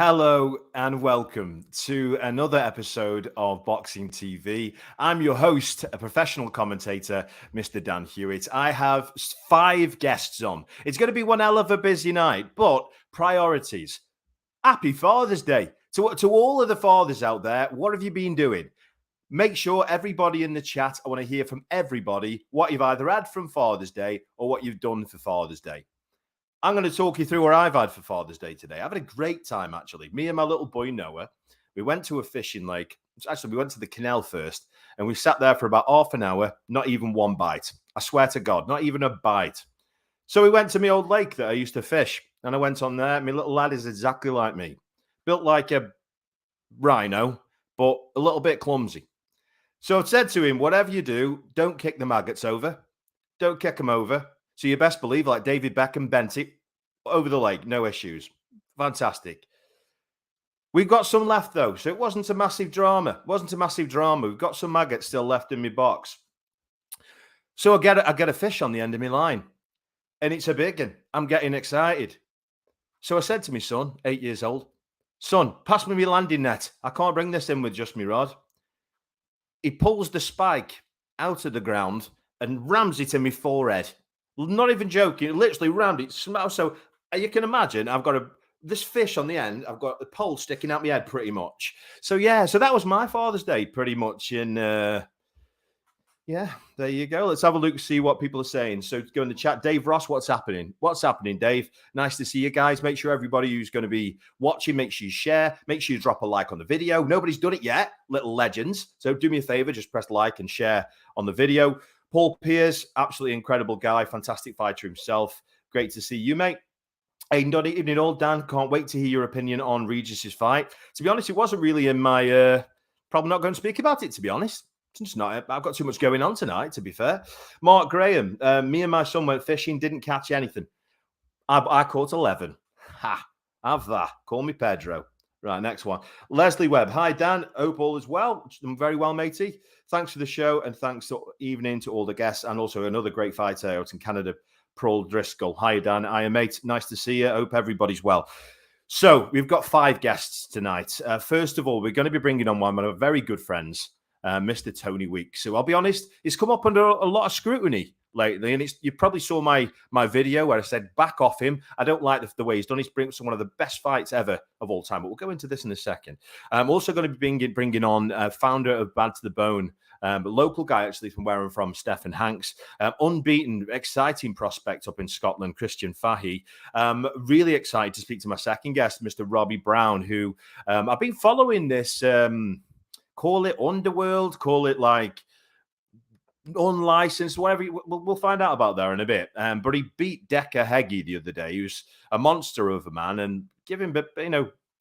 Hello and welcome to another episode of Boxing TV. I'm your host, a professional commentator, Mr. Dan Hewitt. I have 5 guests on. It's going to be one hell of a busy night, but priorities. Happy Father's Day. To all of the fathers out there, what have you been doing? Make sure everybody in the chat, I want to hear from everybody what you've either had from Father's Day or what you've done for Father's Day. I'm going to talk you through what I've had for Father's Day today. I've had a great time, actually. Me and my little boy, Noah, we went to a fishing lake. Actually, we went to the canal first, and we sat there for about half an hour, not even one bite. I swear to God, not even a bite. So we went to my old lake that I used to fish, and I went on there. My little lad is exactly like me, built like a rhino, but a little bit clumsy. So I said to him, whatever you do, don't kick the maggots over. Don't kick them over. So you best believe, like David Beckham bent it over the lake, no issues. Fantastic. We've got some left, though, so it wasn't a massive drama. We've got some maggots still left in my box. So I get a fish on the end of my line, and it's a big one. I'm getting excited. So I said to my son, 8 years old, son, pass me my landing net. I can't bring this in with just my rod. He pulls the spike out of the ground and rams it in my forehead. Not even joking, literally rammed it. So you can imagine, I've got this fish on the end. I've got the pole sticking out my head pretty much. So yeah, so that was my Father's Day pretty much. And yeah, there you go. Let's have a look, see what people are saying. So go in the chat. Dave Ross, what's happening? What's happening, Dave? Nice to see you guys. Make sure everybody who's going to be watching, make sure you share. Make sure you drop a like on the video. Nobody's done it yet, little legends. So do me a favor, just press like and share on the video. Paul Pierce, absolutely incredible guy, fantastic fighter himself. Great to see you, mate. Evening all, Dan. Can't wait to hear your opinion on Regis's fight. To be honest, it wasn't really in my... probably not going to speak about it, to be honest. It's not. I've got too much going on tonight, to be fair. Mark Graham, me and my son went fishing, didn't catch anything. I caught 11. Ha! Have that. Call me Pedro. Right, next one. Leslie Webb. Hi, Dan. Hope all is well. I'm very well, matey. Thanks for the show, and thanks to evening to all the guests, and also another great fighter out in Canada, Paul Driscoll. Hi, Dan. Hi, mate. Nice to see you. Hope everybody's well. So we've got 5 guests tonight. First of all, we're going to be bringing on one of my very good friends, Mr. Tony Weeks. So I'll be honest, it's come up under a lot of scrutiny lately, and you probably saw my video where I said back off him. I don't like the way he's done. He's bringing one of the best fights ever of all time, but we'll go into this in a second. I'm also going to be bringing on founder of Bad to the Bone, but local guy actually from where I'm from, Stefan Hanks, unbeaten, exciting prospect up in Scotland, Christian Fahi. Really excited to speak to my second guest, Mr. Robbie Brown, who I've been following this, call it underworld, call it like unlicensed, whatever. We'll find out about there in a bit. But he beat Decker Heggie the other day, who's a monster of a man, and give him,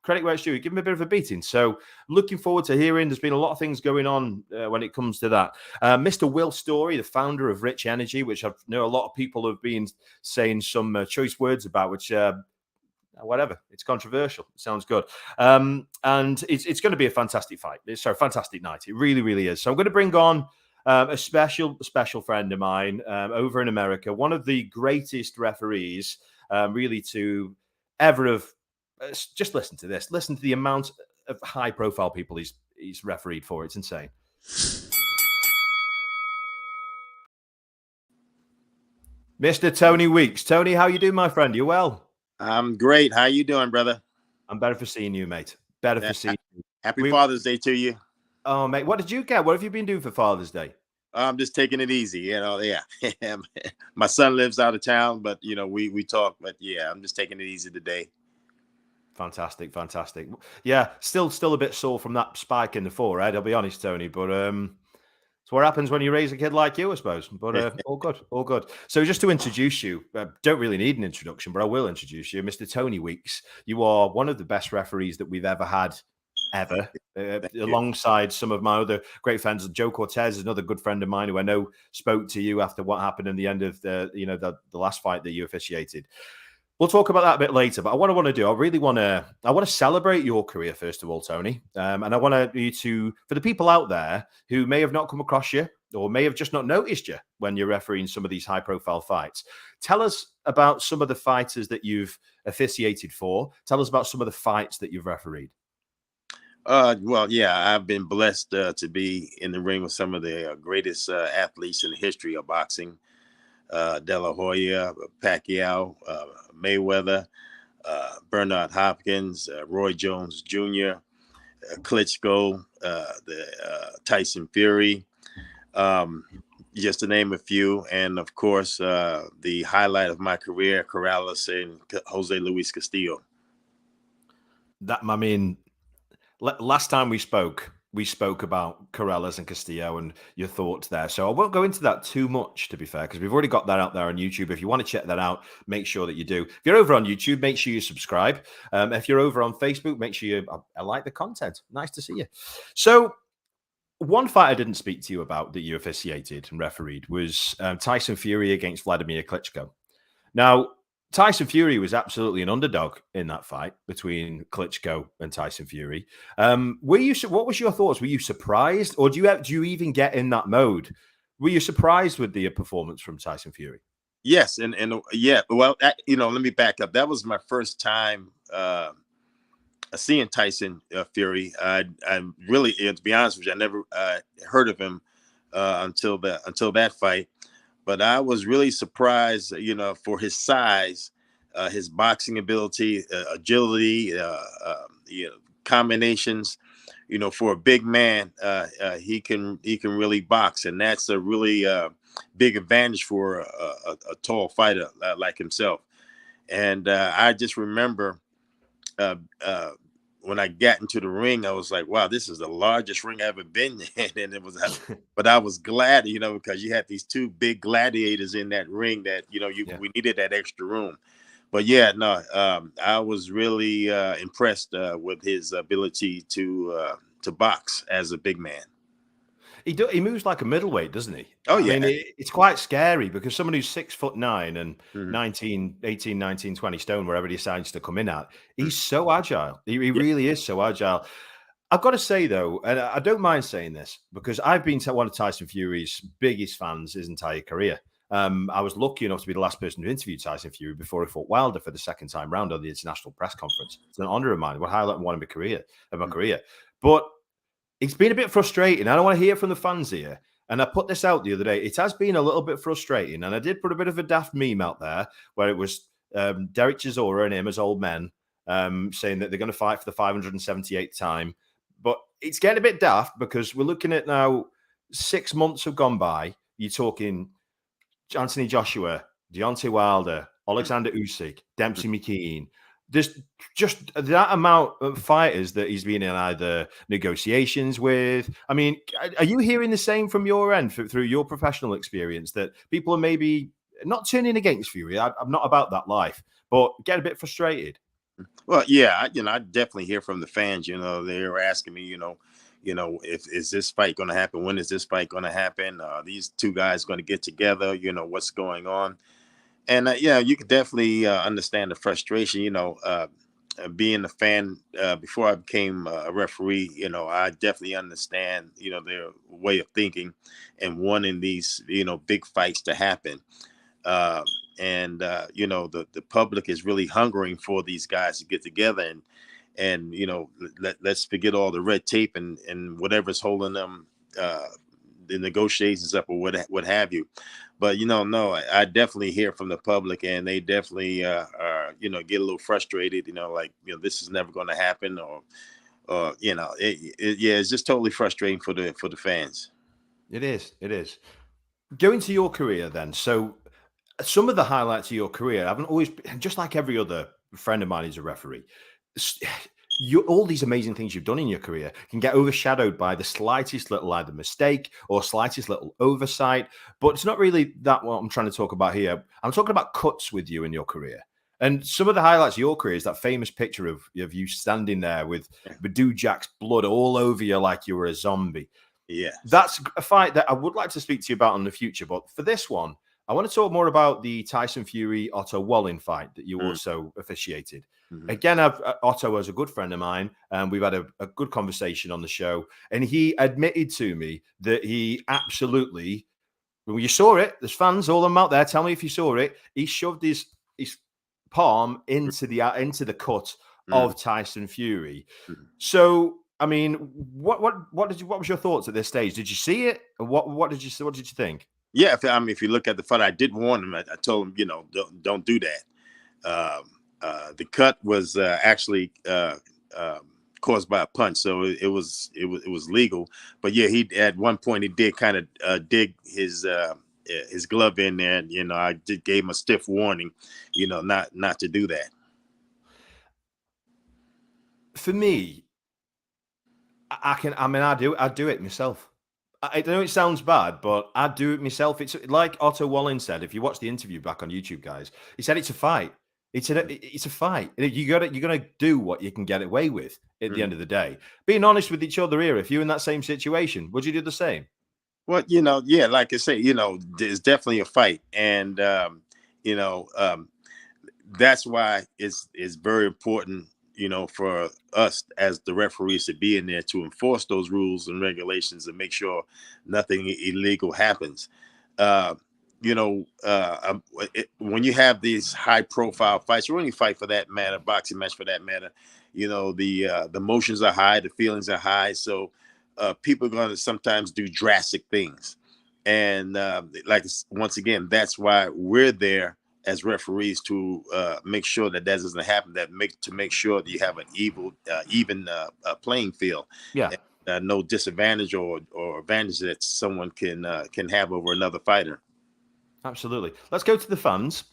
credit where it's due. Give him a bit of a beating. So looking forward to hearing. There's been a lot of things going on when it comes to that. Mr. Will Storey, the founder of Rich Energy, which I know a lot of people have been saying some choice words about, which whatever, it's controversial. It sounds good. And it's going to be a fantastic fight. Sorry, fantastic night. It really, really is. So I'm going to bring on a special friend of mine over in America, one of the greatest referees really to ever have. Just listen to this. Listen to the amount of high-profile people he's refereed for. It's insane. Mr. Tony Weeks. Tony, how you doing, my friend? You well? I'm great. How you doing, brother? I'm better for seeing you, mate. Better for seeing you. Happy Father's Day to you. Oh, mate. What did you get? What have you been doing for Father's Day? I'm just taking it easy. Yeah. My son lives out of town, but, we talk. But, yeah, I'm just taking it easy today. Fantastic. Yeah, still a bit sore from that spike in the forehead, I'll be honest, Tony. But it's what happens when you raise a kid like you, I suppose. But all good. So just to introduce you, don't really need an introduction, but I will introduce you. Mr. Tony Weeks, you are one of the best referees that we've ever had, alongside some of my other great friends. Joe Cortez is another good friend of mine who I know spoke to you after what happened in the end of the last fight that you officiated. We'll talk about that a bit later, but I want to celebrate your career, first of all, Tony. And I want you to, for the people out there who may have not come across you or may have just not noticed you when you're refereeing some of these high-profile fights. Tell us about some of the fighters that you've officiated for. Tell us about some of the fights that you've refereed. Well, yeah, I've been blessed to be in the ring with some of the greatest athletes in the history of boxing. De La Hoya, Pacquiao, Mayweather, Bernard Hopkins, Roy Jones Jr., Klitschko, Tyson Fury, just to name a few. And of course, the highlight of my career, Corrales and Jose Luis Castillo. Last time we spoke about Corrales and Castillo and your thoughts there. So I won't go into that too much, to be fair, because we've already got that out there on YouTube. If you want to check that out, make sure that you do. If you're over on YouTube, make sure you subscribe. If you're over on Facebook, make sure you like the content. Nice to see you. So one fight I didn't speak to you about that you officiated and refereed was Tyson Fury against Vladimir Klitschko. Now, Tyson Fury was absolutely an underdog in that fight between Klitschko and Tyson Fury. What was your thoughts? Were you surprised, or do you even get in that mode? Were you surprised with the performance from Tyson Fury? Yes, and yeah. Well, let me back up. That was my first time seeing Tyson Fury. I really, to be honest with you, I never heard of him until that fight. But I was really surprised, for his size, his boxing ability, agility, combinations. For a big man, he can really box, and that's a really big advantage for a tall fighter like himself. And I just remember when I got into the ring, I was like, wow, this is the largest ring I've ever been in. And it was, but I was glad, because you had these two big gladiators in that ring that, we needed that extra room. But yeah, no, I was really impressed with his ability to box as a big man. He moves like a middleweight, doesn't he? Oh, yeah. I mean, it's quite scary because someone who's 6'9" and 18, 19, 20 stone, wherever he decides to come in at, he's so agile. He really is so agile. I've got to say, though, and I don't mind saying this because I've been one of Tyson Fury's biggest fans his entire career. I was lucky enough to be the last person to interview Tyson Fury before he fought Wilder for the second time round on the international press conference. It's an honor of mine. What highlight one of my career. But it's been a bit frustrating. I don't want to hear from the fans here. And I put this out the other day. It has been a little bit frustrating. And I did put a bit of a daft meme out there where it was Derek Chisora and him as old men saying that they're going to fight for the 578th time. But it's getting a bit daft because we're looking at now 6 months have gone by. You're talking Anthony Joshua, Deontay Wilder, Alexander Usyk, Dempsey McKean. There's just that amount of fighters that he's been in either negotiations with. I mean, are you hearing the same from your end through your professional experience that people are maybe not turning against Fury? I'm not about that life, but get a bit frustrated. Well, yeah, I definitely hear from the fans. They're asking me, if is this fight going to happen? When is this fight going to happen? These two guys going to get together? What's going on? And you could definitely understand the frustration. Being a fan before I became a referee, I definitely understand their way of thinking and wanting these big fights to happen. The public is really hungering for these guys to get together and let's forget all the red tape and whatever's holding them the negotiations up or what have you. But no, I definitely hear from the public, and they definitely are get a little frustrated. This is never going to happen, or it's just totally frustrating for the fans. It is. Going to your career then. So some of the highlights of your career haven't always been, just like every other friend of mine who's a referee. All these amazing things you've done in your career can get overshadowed by the slightest little either mistake or slightest little oversight. But it's not really that what I'm trying to talk about here. I'm talking about cuts with you in your career. And some of the highlights of your career is that famous picture of you standing there with Badou Jack's blood all over you like you were a zombie. Yeah. That's a fight that I would like to speak to you about in the future. But for this one, I want to talk more about the Tyson Fury Otto Wallin fight that you also officiated. Again, Otto was a good friend of mine, and we've had a good conversation on the show. And he admitted to me that he absolutely, when you saw it, there's fans, all of them out there. Tell me if you saw it. He shoved his palm into the cut of Tyson Fury. So, I mean, what was your thoughts at this stage? Did you see it? What did you think? Yeah, if you look at the fight, I did warn him. I told him, don't do that. The cut was actually caused by a punch, so it was legal. But yeah, he at one point he did kind of dig his glove in there. I did gave him a stiff warning, not to do that. For me, I do it myself. I know it sounds bad, but I do it myself. It's like Otto Wallin said. If you watch the interview back on YouTube, guys, he said it's a fight. It's a fight. You're gonna do what you can get away with at the end of the day. Being honest with each other here. If you're in that same situation, would you do the same? Well, yeah, like I say, there's definitely a fight, and that's why it's very important, for us as the referees to be in there to enforce those rules and regulations and make sure nothing illegal happens. When you have these high profile fights, or any fight for that matter, boxing match for that matter, the emotions are high, the feelings are high. So people are going to sometimes do drastic things. And once again, that's why we're there as referees to make sure that doesn't happen, to make sure that you have an even playing field. Yeah. And, no disadvantage or advantage that someone can have over another fighter. Absolutely. Let's go to the fans.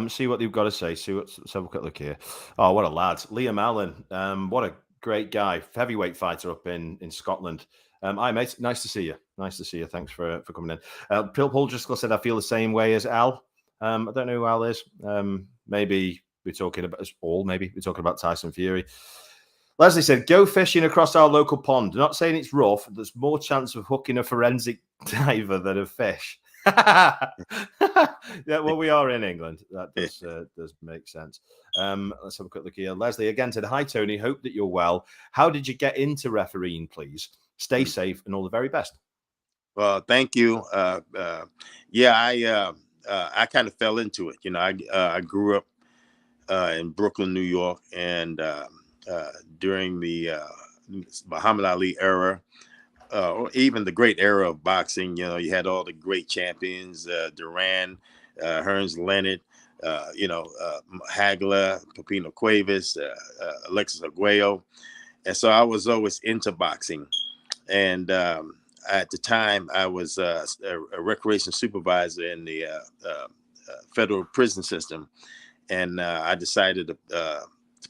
See what they've got to say. Let's have a quick look here. Oh, what a lad. Liam Allen. What a great guy. Heavyweight fighter up in Scotland. Hi, mate. Nice to see you. Nice to see you. Thanks for coming in. Paul just said, I feel the same way as Al. I don't know who Al is. Maybe we're talking about Paul. Maybe we're talking about Tyson Fury. Leslie said, go fishing across our local pond. Not saying it's rough. There's more chance of hooking a forensic diver than a fish. Yeah, well, we are in England. That does make sense. Let's have a quick look here. Leslie again said, hi, Tony. Hope that you're well. How did you get into refereeing, please? Stay safe and all the very best. Well, thank you. I kind of fell into it. I grew up in Brooklyn, New York, and during the Muhammad Ali era, or even the great era of boxing, you had all the great champions, Duran, Hearns, Leonard, Hagler, Pepino Cuevas, Alexis Arguello. And so I was always into boxing. And at the time, I was a recreation supervisor in the federal prison system. And I decided to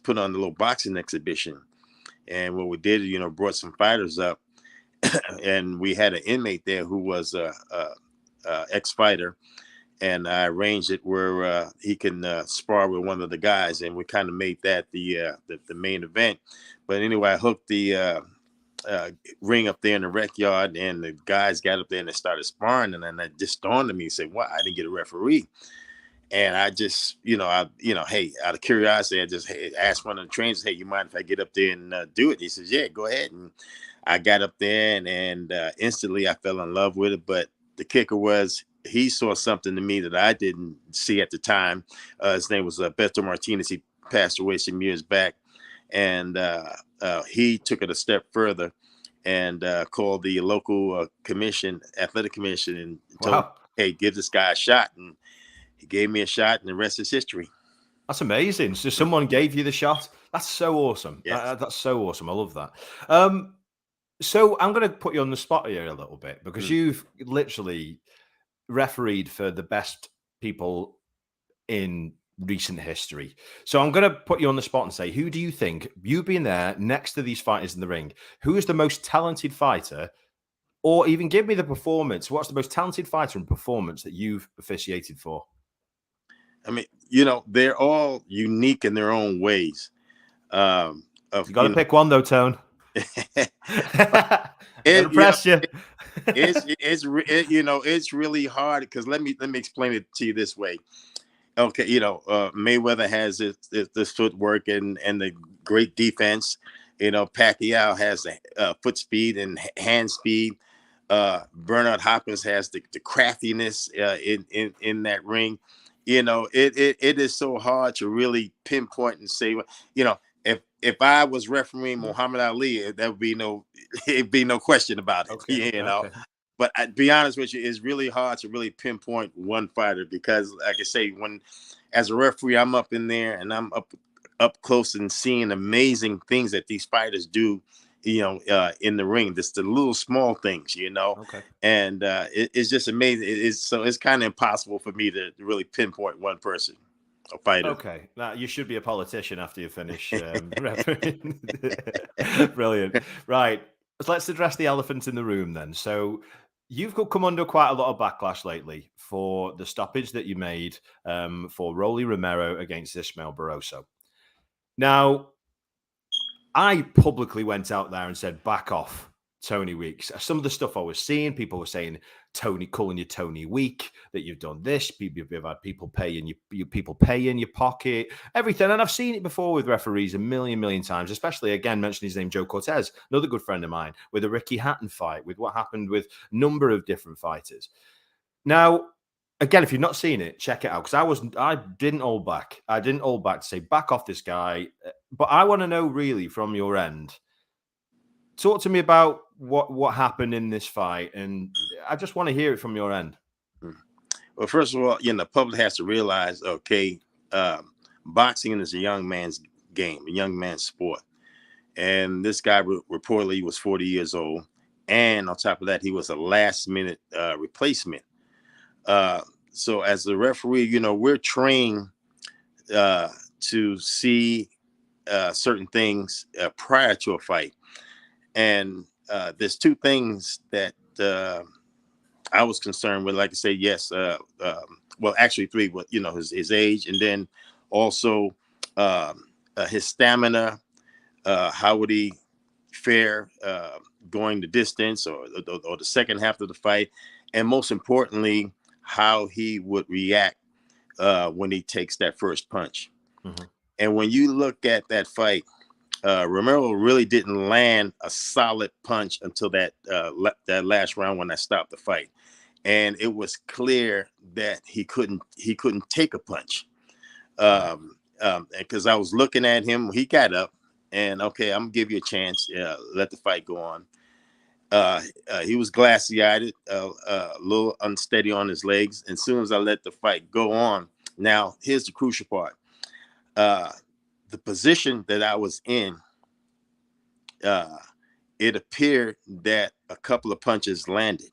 put on a little boxing exhibition. And what we did, brought some fighters up. And we had an inmate there who was a ex-fighter, and I arranged it where he can spar with one of the guys, and we kind of made that the main event. But anyway, I hooked the ring up there in the rec yard, and the guys got up there and they started sparring, and then it just dawned on me, said, "Well, I didn't get a referee." And I just, hey, out of curiosity, I just asked one of the trainers, "Hey, you mind if I get up there and do it?" He says, "Yeah, go ahead." And I got up there and instantly I fell in love with it. But the kicker was he saw something to me that I didn't see at the time. His name was Beto Martinez. He passed away some years back. And he took it a step further and called the local athletic commission, and told, hey, give this guy a shot. And he gave me a shot, and the rest is history. That's amazing. So someone gave you the shot. That's so awesome. Yes. That's so awesome. I love that. So I'm going to put you on the spot here a little bit, because you've literally refereed for the best people in recent history. So I'm going to put you on the spot and say, who do you think, you being there next to these fighters in the ring, who is the most talented fighter, or even give me the performance? What's the most talented fighter and performance that you've officiated for? I mean, they're all unique in their own ways. You got to pick one though, Tone. Press you. It's really hard because let me explain it to you this way. Okay, Mayweather has this footwork and the great defense. Pacquiao has the foot speed and hand speed. Bernard Hopkins has the craftiness in that ring. It is so hard to really pinpoint and say, if I was refereeing Muhammad Ali, there would be it'd be no question about it. Okay. But to be honest with you, it's really hard to really pinpoint one fighter because, like I say, as a referee, I'm up in there and I'm up close and seeing amazing things that these fighters do, in the ring. Just the little small things, Okay. and it's just amazing. It's kind of impossible for me to really pinpoint one person, a fighter. Okay, now you should be a politician after you finish refereeing. Brilliant. Right, let's address the elephant in the room then. So you've come under quite a lot of backlash lately for the stoppage that you made for Rolly Romero against Ismael Barroso. Now, I publicly went out there and said, back off, Tony Weeks. Some of the stuff I was seeing, people were saying, Tony, calling you Tony Week, that you've done this. You've had people pay in your pocket, everything. And I've seen it before with referees a million times, especially, again, mentioning his name, Joe Cortez, another good friend of mine, with the Ricky Hatton fight, with what happened with a number of different fighters. Now, again, if you've not seen it, check it out. Because I didn't hold back. I didn't hold back to say, back off this guy. But I want to know really from your end, talk to me about what happened in this fight. And I just want to hear it from your end. Well, first of all, the public has to realize, okay, boxing is a young man's game, a young man's sport. And this guy reportedly was 40 years old. And on top of that, he was a last-minute replacement. So as a referee, we're trained to see certain things prior to a fight. And there's two things that I was concerned with. Like I say, yes. Well, actually three. But his age, and then also his stamina. How would he fare going the distance or the second half of the fight, and most importantly, how he would react when he takes that first punch. Mm-hmm. And when you look at that fight, Romero really didn't land a solid punch until that last round when I stopped the fight, and it was clear that he couldn't take a punch. Because I was looking at him, he got up, and okay, I'm gonna give you a chance. Let the fight go on. He was glassy-eyed, a little unsteady on his legs. And as soon as I let the fight go on, now here's the crucial part. The position that I was in, it appeared that a couple of punches landed.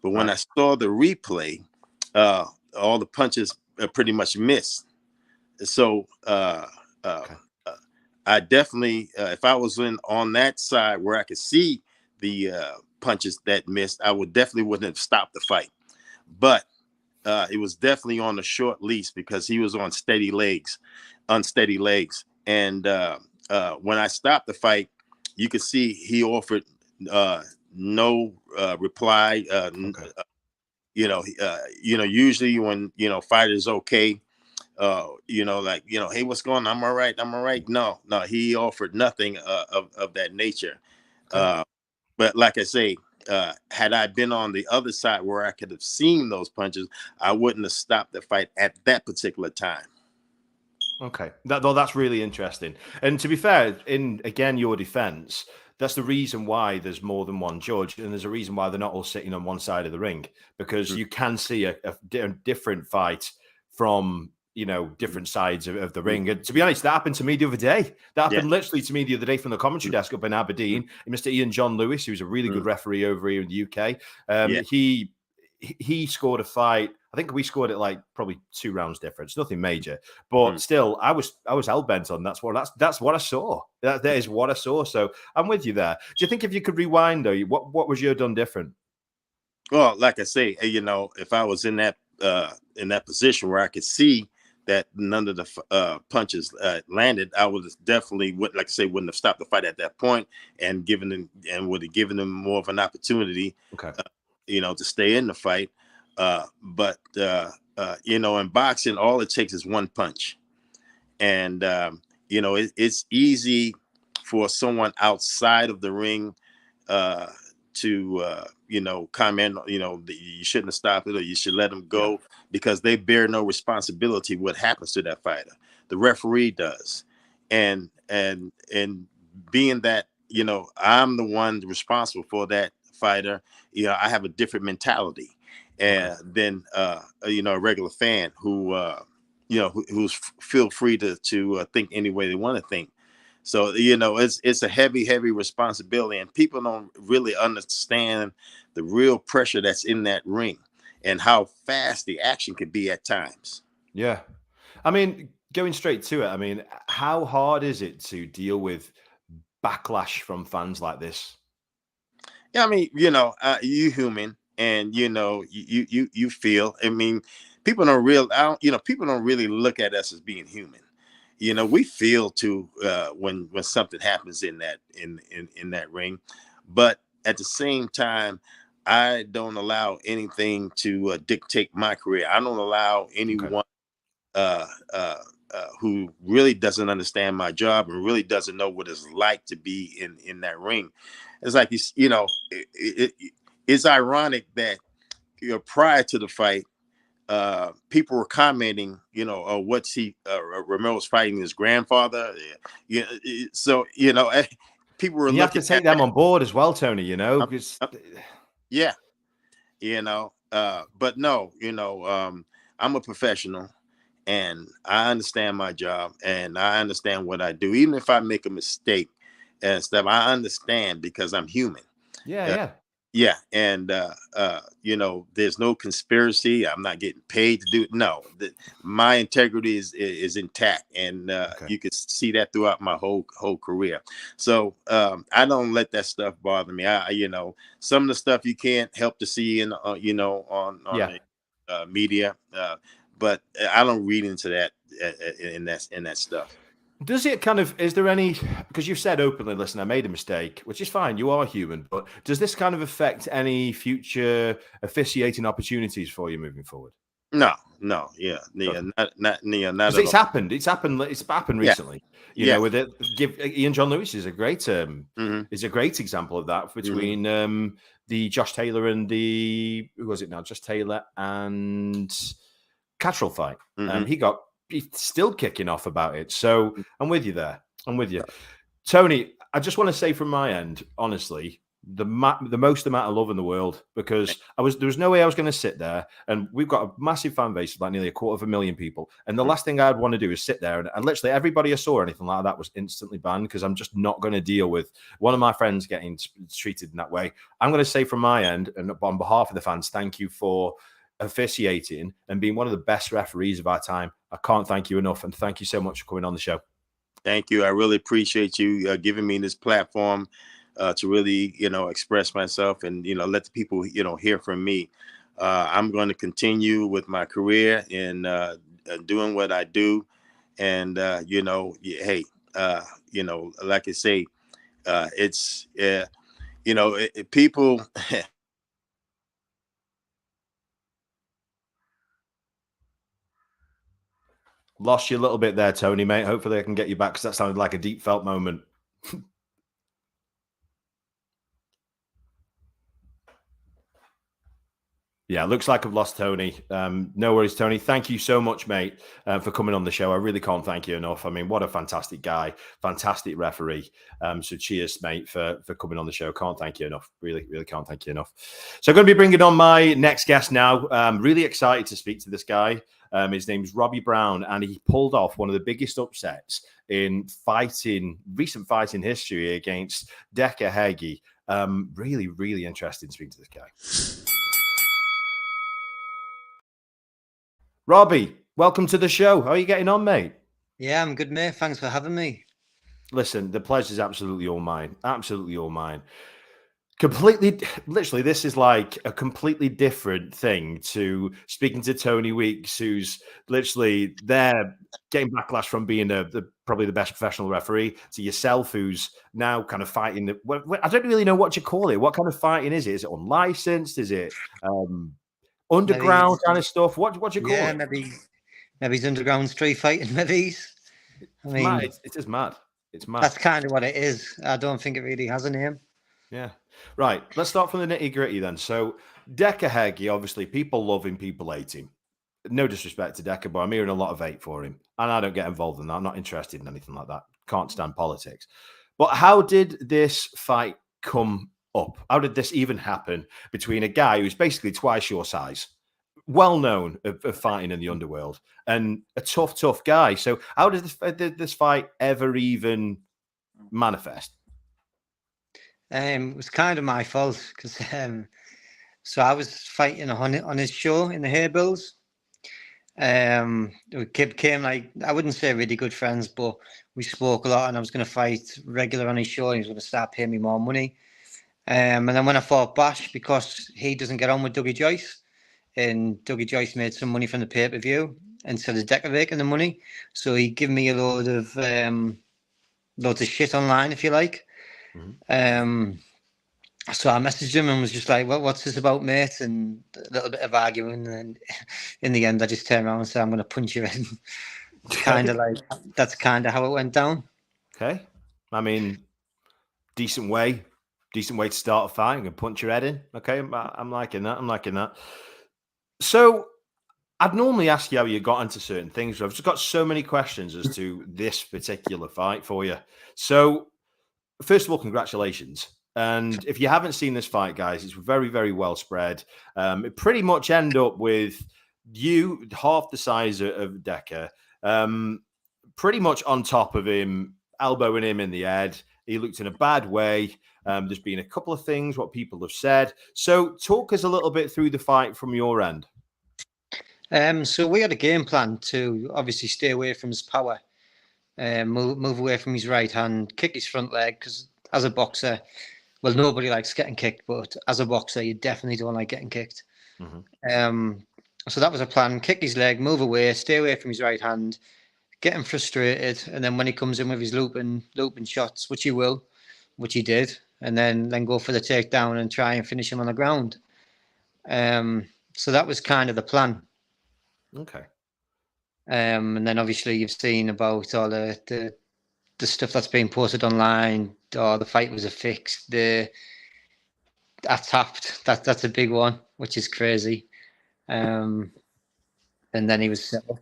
But when I saw the replay, all the punches pretty much missed. So I definitely, if I was on that side where I could see the punches that missed, I wouldn't have stopped the fight. But it was definitely on a short leash because he was on unsteady legs. And when I stopped the fight, you could see he offered no reply. Usually when fighters okay, hey, what's going on? I'm all right. No, he offered nothing of that nature. Okay. But like I say, had I been on the other side where I could have seen those punches, I wouldn't have stopped the fight at that particular time. Okay, that's really interesting. And to be fair, in again your defense, that's the reason why there's more than one judge, and there's a reason why they're not all sitting on one side of the ring, because you can see a different fight from different sides of the ring. And to be honest, that happened to me the other day. That happened literally to me the other day from the commentary desk up in Aberdeen. Mr. Ian John Lewis, who's a really good referee over here in the UK, he scored a fight. I think we scored it like probably 2 rounds difference, nothing major, but still, I was hell bent on that's what I saw. That is what I saw. So I'm with you there. Do you think if you could rewind though, what was you done different? Well, like I say, if I was in that position where I could see that none of the punches landed, I would definitely wouldn't have stopped the fight at that point and would have given them more of an opportunity, Okay. To stay in the fight. But in boxing, all it takes is one punch, and it's easy for someone outside of the ring to comment, you shouldn't have stopped it or you should let them go, because they bear no responsibility what happens to that fighter. The referee does. And being that, I'm the one responsible for that fighter, I have a different mentality than a regular fan who's feel free to think any way they want to think. So, it's a heavy responsibility, and people don't really understand the real pressure that's in that ring and how fast the action could be at times. Yeah. I mean, going straight to it, I mean, how hard is it to deal with backlash from fans like this? Yeah, I mean, you human, and you feel. I mean, people don't really look at us as being human. We feel too when something happens in that ring, but at the same time, I don't allow anything to dictate my career. I don't allow anyone who really doesn't understand my job and really doesn't know what it's like to be in that ring. It's like it's ironic that prior to the fight, people were commenting, what's Romero's fighting his grandfather. So people were You have to take them on board as well, Tony. Because yeah, but no, I'm a professional, and I understand my job, and I understand what I do. Even if I make a mistake and stuff, I understand, because I'm human. Yeah, and there's no conspiracy. I'm not getting paid to do it. No, my integrity is intact, and you could see that throughout my whole career. So I don't let that stuff bother me. Some of the stuff you can't help to see on the media, but I don't read into that in that stuff. Does it is there any, because you've said openly, listen, I made a mistake, which is fine, you are human, but does this kind of affect any future officiating opportunities for you moving forward? No, not it's happened. It's happened recently. With it, Ian John Lewis is a great is a great example of that between the Josh Taylor and who was it now? Josh Taylor and Cattrall fight. He's still kicking off about it. So I'm with you there. I'm with you. Tony, I just want to say from my end, honestly, the most amount of love in the world, because there was no way I was going to sit there, and we've got a massive fan base of like nearly 250,000 people. And the last thing I'd want to do is sit there and literally everybody I saw or anything like that was instantly banned, because I'm just not going to deal with one of my friends getting treated in that way. I'm going to say from my end, and on behalf of the fans, thank you for officiating and being one of the best referees of our time. I can't thank you enough, and thank you so much for coming on the show. Thank you. I really appreciate you giving me this platform to really, express myself and, let the people, hear from me. I'm going to continue with my career in doing what I do. And, hey, like I say, it's, people. Lost you a little bit there, Tony, mate. Hopefully I can get you back, because that sounded like a deep felt moment. Yeah, looks like I've lost Tony. No worries, Tony. Thank you so much, mate, for coming on the show. I really can't thank you enough. I mean, what a fantastic guy, fantastic referee. So cheers, mate, for coming on the show. Can't thank you enough. Really, really can't thank you enough. So I'm going to be bringing on my next guest now. I'm really excited to speak to this guy. His name's Robbie Brown, and he pulled off one of the biggest upsets in recent fighting history against Decker Hegi. Really, really interesting speaking to this guy. Robbie, welcome to the show. How are you getting on, mate? Yeah, I'm good, mate. Thanks for having me. Listen, the pleasure's absolutely all mine. Absolutely all mine. completely, literally, this is like a completely different thing to speaking to Tony Weeks, who's literally there getting backlash from being probably the best professional referee, to yourself, who's now kind of fighting. I don't really know what you call it. What kind of fighting is it? Is it unlicensed? Is it underground kind of stuff? What do you call it? Maybe it's underground street fighting. Maybe I mean, mad. It is mad. It's mad. That's kind of what it is. I don't think it really has a name. Yeah. Right. Let's start from the nitty gritty then. So Decker Heggie, obviously, people love him, people hate him. No disrespect to Decker, but I'm hearing a lot of hate for him. And I don't get involved in that. I'm not interested in anything like that. Can't stand politics. But how did this fight come up? How did this even happen between a guy who's basically twice your size, well known of fighting in the underworld, and a tough guy? So how did this fight ever even manifest? It was kind of my fault because so I was fighting on his show in the Haybills. We became like, I wouldn't say really good friends, but we spoke a lot, and I was going to fight regular on his show. He was going to start paying me more money. And then when I fought Bash, because he doesn't get on with Dougie Joyce, and Dougie Joyce made some money from the pay-per-view instead of Decker making the money, so he gave me a loads of shit online, if you like. Mm-hmm. So I messaged him and was just like, well, what's this about, mate? And a little bit of arguing. And in the end, I just turned around and said, I'm going to punch you in. Kind of like, that's kind of how it went down. Okay. I mean, decent way to start a fight. I'm going to punch your head in. Okay. I'm liking that. So I'd normally ask you how you got into certain things. I've just got so many questions as to this particular fight for you. So first of all, congratulations. And if you haven't seen this fight, guys, it's very, very well spread. It pretty much end up with you half the size of Decker, pretty much on top of him, elbowing him in the head. He looked in a bad way. There's been a couple of things, what people have said. So talk us a little bit through the fight from your end. So we had a game plan to obviously stay away from his power, move away from his right hand, kick his front leg, because as a boxer, well, nobody likes getting kicked, but as a boxer, you definitely don't like getting kicked. Mm-hmm. So that was a plan: kick his leg, move away, stay away from his right hand, get him frustrated, and then when he comes in with his looping shots, which he will, which he did, and then go for the takedown and try and finish him on the ground. So that was kind of the plan. Okay. And then obviously you've seen about all the stuff that's being posted online. The fight was a fix. I tapped. That's a big one, which is crazy. And then he was set up.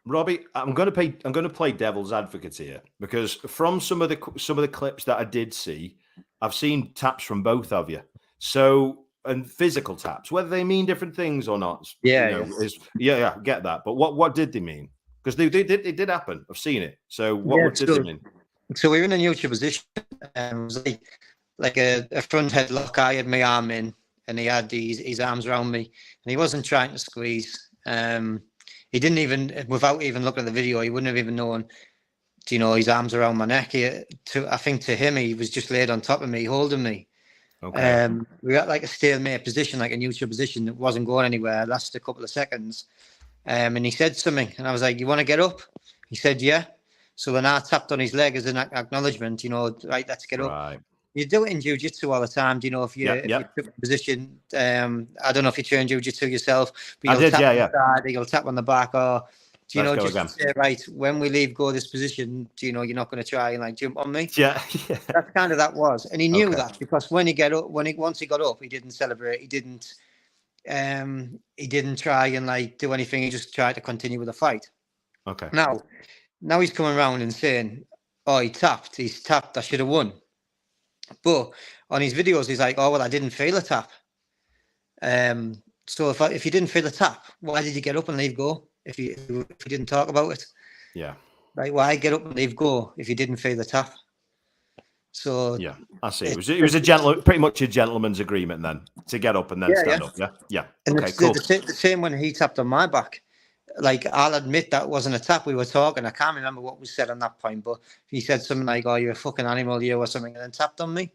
Robbie, I'm going to play devil's advocate here, because from some of the clips that I did see, I've seen taps from both of you. So, and physical taps, whether they mean different things or not. Yeah, get that. But what did they mean? Because it did happen. I've seen it. So what did they mean? So we were in a neutral position. It was like a front headlock. I had my arm in, and he had his arms around me, and he wasn't trying to squeeze. He didn't even, without even looking at the video, he wouldn't have even known, his arms around my neck. I think to him, he was just laid on top of me, holding me. Okay. We got like a stalemate position, like a neutral position that wasn't going anywhere. It lasted a couple of seconds. And he said something, and I was like, "You want to get up?" He said, "Yeah." So then I tapped on his leg as an acknowledgement, right, let's get up. You do it in jiu-jitsu all the time. If you took a position, I don't know if you train jiu-jitsu yourself, but you'll tap on the side, you'll tap on the back, or just say, right, when we leave go this position, you're not going to try and jump on me. Yeah. That's kind of that was. And he knew that, because when he got up, once he got up, he didn't celebrate. He didn't try and do anything. He just tried to continue with the fight. Okay. Now he's coming around and saying, "Oh, he's tapped. I should have won." But on his videos, he's like, "Oh, well, I didn't feel a tap." So if you didn't feel a tap, why did you get up and leave go? If you didn't talk about it, yeah, right? Why get up and leave go if you didn't feel the tap? So yeah, I see. It was pretty much a gentleman's agreement then, to get up and then stand up. Yeah. And okay, cool. The same when he tapped on my back. I'll admit that wasn't a tap. We were talking. I can't remember what was said on that point, but he said something like, "Oh, you're a fucking animal, you," or something, and then tapped on me.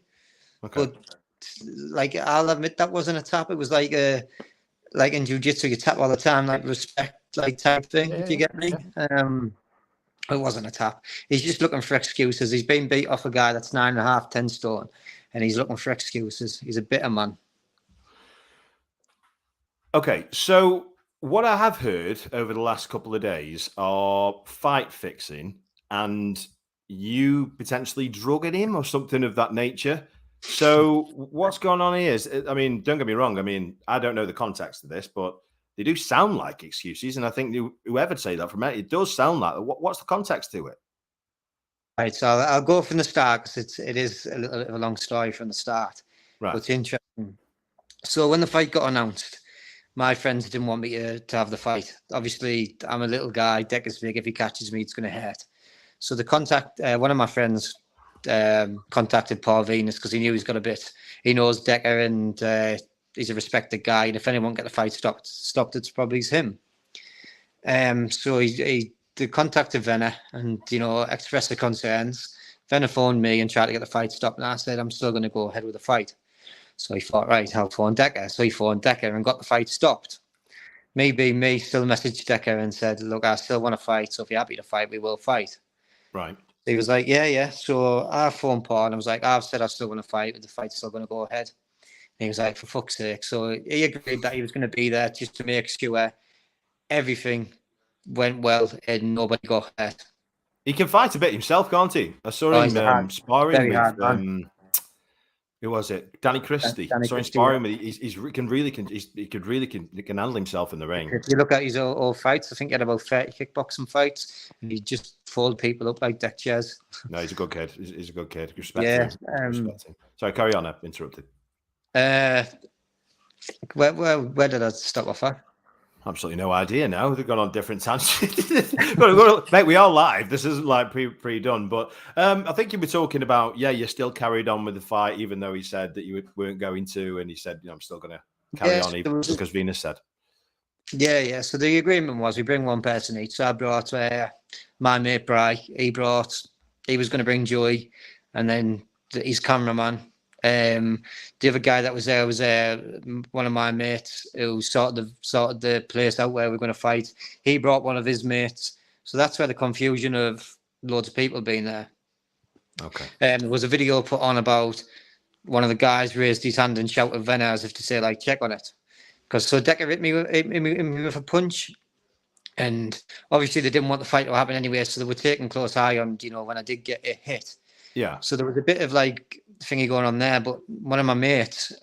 Okay. But like, I'll admit that wasn't a tap. It was like in jiu-jitsu, you tap all the time, like respect, like type thing, if you get me. It wasn't a tap. He's just looking for excuses. He's been beat off a guy that's 9.5, 10 stone, and he's looking for excuses. He's a bitter man. Okay, so what I have heard over the last couple of days are fight fixing and you potentially drugging him or something of that nature. So what's going on here? I mean, don't get me wrong. I mean, I don't know the context of this, but they do sound like excuses. And I think whoever say that from it does sound like, what's the context to it? Right, so I'll go from the start because it is a little bit of a long story from the start. Right. But it's interesting. So when the fight got announced, my friends didn't want me to have the fight. Obviously, I'm a little guy. Decker's big. If he catches me, it's going to hurt. So one of my friends contacted Paul Venus because he knew he's got a bit. He knows Decker and he's a respected guy. And if anyone get the fight stopped, it's probably him. So he contacted Venner and, expressed the concerns. Venner phoned me and tried to get the fight stopped. And I said, I'm still going to go ahead with the fight. So he thought, right, I'll phone Decker. So he phoned Decker and got the fight stopped. Me being me, still messaged Decker and said, look, I still want to fight. So if you're happy to fight, we will fight. Right. He was like, yeah. So I phoned Paul and I was like, I've said I still want to fight, but the fight's still going to go ahead. And he was like, for fuck's sake. So he agreed that he was going to be there just to make sure everything went well and nobody got hurt. He can fight a bit himself, can't he? I saw him sparring with who was it? Danny Christie. So inspiring me. He can handle himself in the ring. If you look at his old fights, I think he had about 30 kickboxing fights, and he just fold people up like deck chairs. No, he's a good kid. He's a good kid. Respect him. Sorry, carry on. I interrupted. Where did I stop off at? Absolutely no idea now. They've gone on different tangents. Mate, we are live. This isn't like pre-done. But I think you were talking about, you still carried on with the fight, even though he said that you weren't going to. And he said, I'm still going to carry on, even because Venus said. Yeah. So the agreement was we bring one person each. So I brought my mate, Bry. He was going to bring Joey. And then his cameraman. The other guy that was there was one of my mates who sorted the place out where we're going to fight. He brought one of his mates, so that's where the confusion of loads of people being there. Okay. There was a video put on about one of the guys raised his hand and shouted Venner as if to say, like, check on it, because so Decker hit me with a punch, and obviously they didn't want the fight to happen anyway, so they were taking close eye on when I did get a hit. Yeah. So there was a bit of like thingy going on there, but one of my mates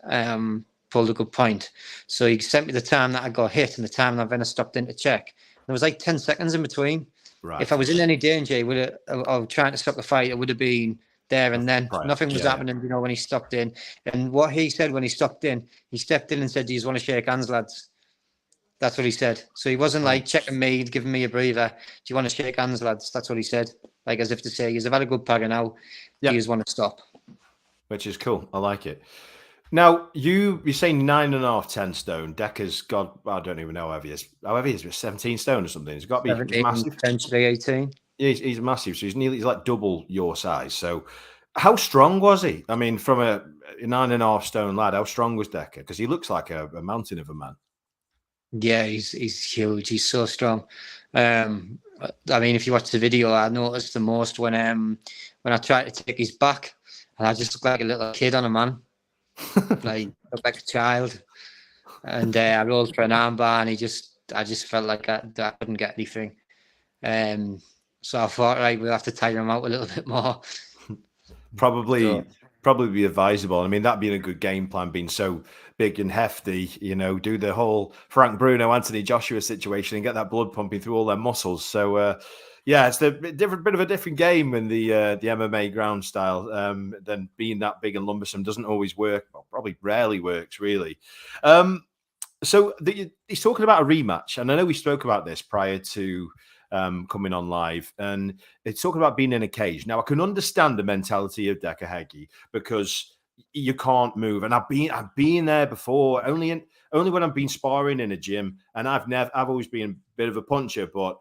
pulled a good point. So he sent me the time that I got hit and the time that Venner stopped in to check. There was like 10 seconds in between. Right. If I was in any danger of trying to stop the fight, it would have been there and then. Right. Nothing was happening, when he stopped in. And what he said when he stopped in, he stepped in and said, do you want to shake hands, lads? That's what he said. So he wasn't like checking me, giving me a breather. Do you want to shake hands, lads? That's what he said. Like as if to say, you've had a good pagger now. You just want to stop. Which is cool. I like it. Now, you're saying 9.5, 10 stone. Decker's got, I don't even know how heavy he is. However, he's 17 stone or something. He's got to be massive. Potentially 18. Yeah, he's massive. So he's like double your size. So how strong was he? I mean, from a 9.5 stone lad, how strong was Decker? Because he looks like a mountain of a man. Yeah, he's huge. He's so strong. I mean, if you watch the video, I noticed the most when I tried to take his back, and I just looked like a little kid on a man, like looked like a child. And I rolled for an armbar, and I just felt like I couldn't get anything. So I thought, right, we'll have to tire him out a little bit more. Probably be advisable. I mean, that being a good game plan, being so big and hefty, do the whole Frank Bruno, Anthony Joshua situation and get that blood pumping through all their muscles. So, it's a bit of a different game in the MMA ground style than being that big and lumbersome doesn't always work. Well, probably rarely works, really. So he's talking about a rematch, and I know we spoke about this prior to coming on live, and it's talking about being in a cage. Now, I can understand the mentality of Decker Heggie because you can't move, and I've been there before. Only when I've been sparring in a gym, and I've always been a bit of a puncher, but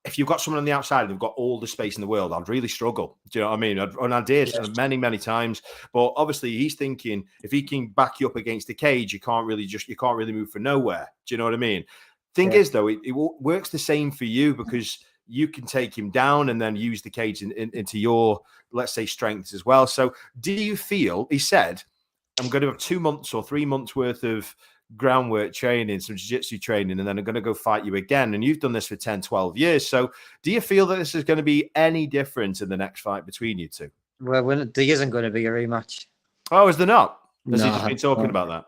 if you've got someone on the outside and they've got all the space in the world, I'd really struggle. Do you know what I mean? And I did many, many times. But obviously, he's thinking if he can back you up against the cage, you can't really move from nowhere. Do you know what I mean? Thing is, though, it works the same for you because you can take him down and then use the cage into your, let's say, strengths as well. So, do you feel? He said, "I'm going to have 2 months or 3 months worth of groundwork training, some jiu-jitsu training, and then I'm going to go fight you again." And you've done this for 10, 12 years. So do you feel that this is going to be any different in the next fight between you two? Well, there isn't going to be a rematch. Oh, is there not? Has No, he just been talking about that?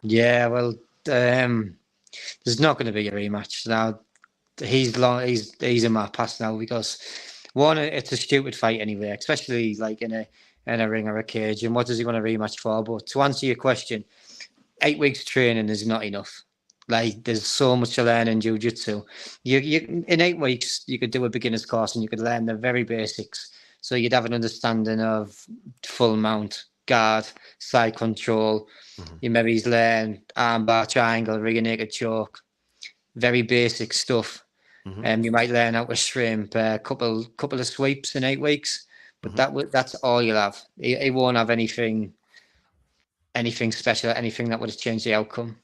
Yeah, well, there's not going to be a rematch. Now, he's in my past now because, one, it's a stupid fight anyway, especially like in a ring or a cage. And what does he want a rematch for? But to answer your question, 8 weeks of training is not enough. Like, there's so much to learn in jiu-jitsu. You in 8 weeks, you could do a beginner's course and you could learn the very basics. So you'd have an understanding of full mount, guard, side control. You maybe learn armbar, triangle, rear naked choke. Very basic stuff. You might learn how to shrimp, a couple of sweeps in 8 weeks. But that's all you'll have. He won't have anything special, anything that would have changed the outcome.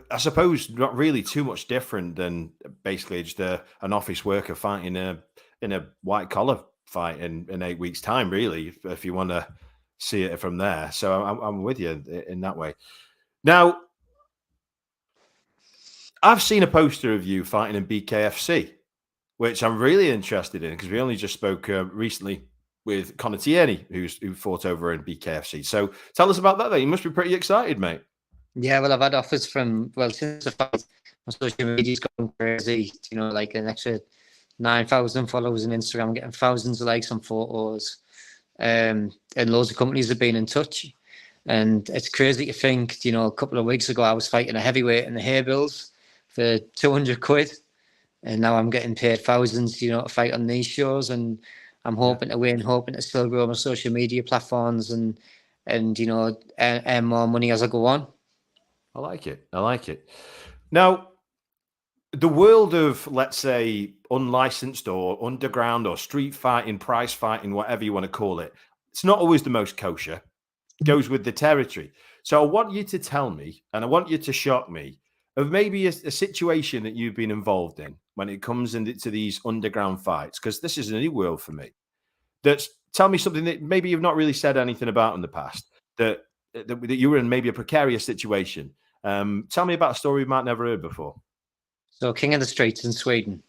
I suppose not really too much different than basically just an office worker fighting in a white collar fight in 8 weeks' time, really, if you want to see it from there. So I'm with you in that way. Now, I've seen a poster of you fighting in BKFC, which I'm really interested in because we only just spoke recently with Conor Tierney, who fought over in BKFC. So tell us about that. Then you must be pretty excited, mate. Yeah, well, I've had offers from since the fight. My social media's gone crazy. You know, like an extra 9,000 followers on Instagram, getting thousands of likes on photos, and loads of companies have been in touch. And it's crazy to think. You know, a couple of weeks ago, I was fighting a heavyweight in the hay bills for 200 quid, and now I'm getting paid thousands. You know, to fight on these shows, and I'm hoping to win, hoping to still grow my social media platforms and you know, earn more money as I go on. I like it. Now, the world of, let's say, unlicensed or underground or street fighting, prize fighting, whatever you want to call it, it's not always the most kosher. It goes with the territory. So I want you to tell me, and I want you to shock me, of maybe a situation that you've been involved in when it comes into these underground fights, because this is a new world for me. Tell me something that maybe you've not really said anything about in the past, that you were in maybe a precarious situation. Tell me about a story we might never heard before. So, King of the Streets in Sweden.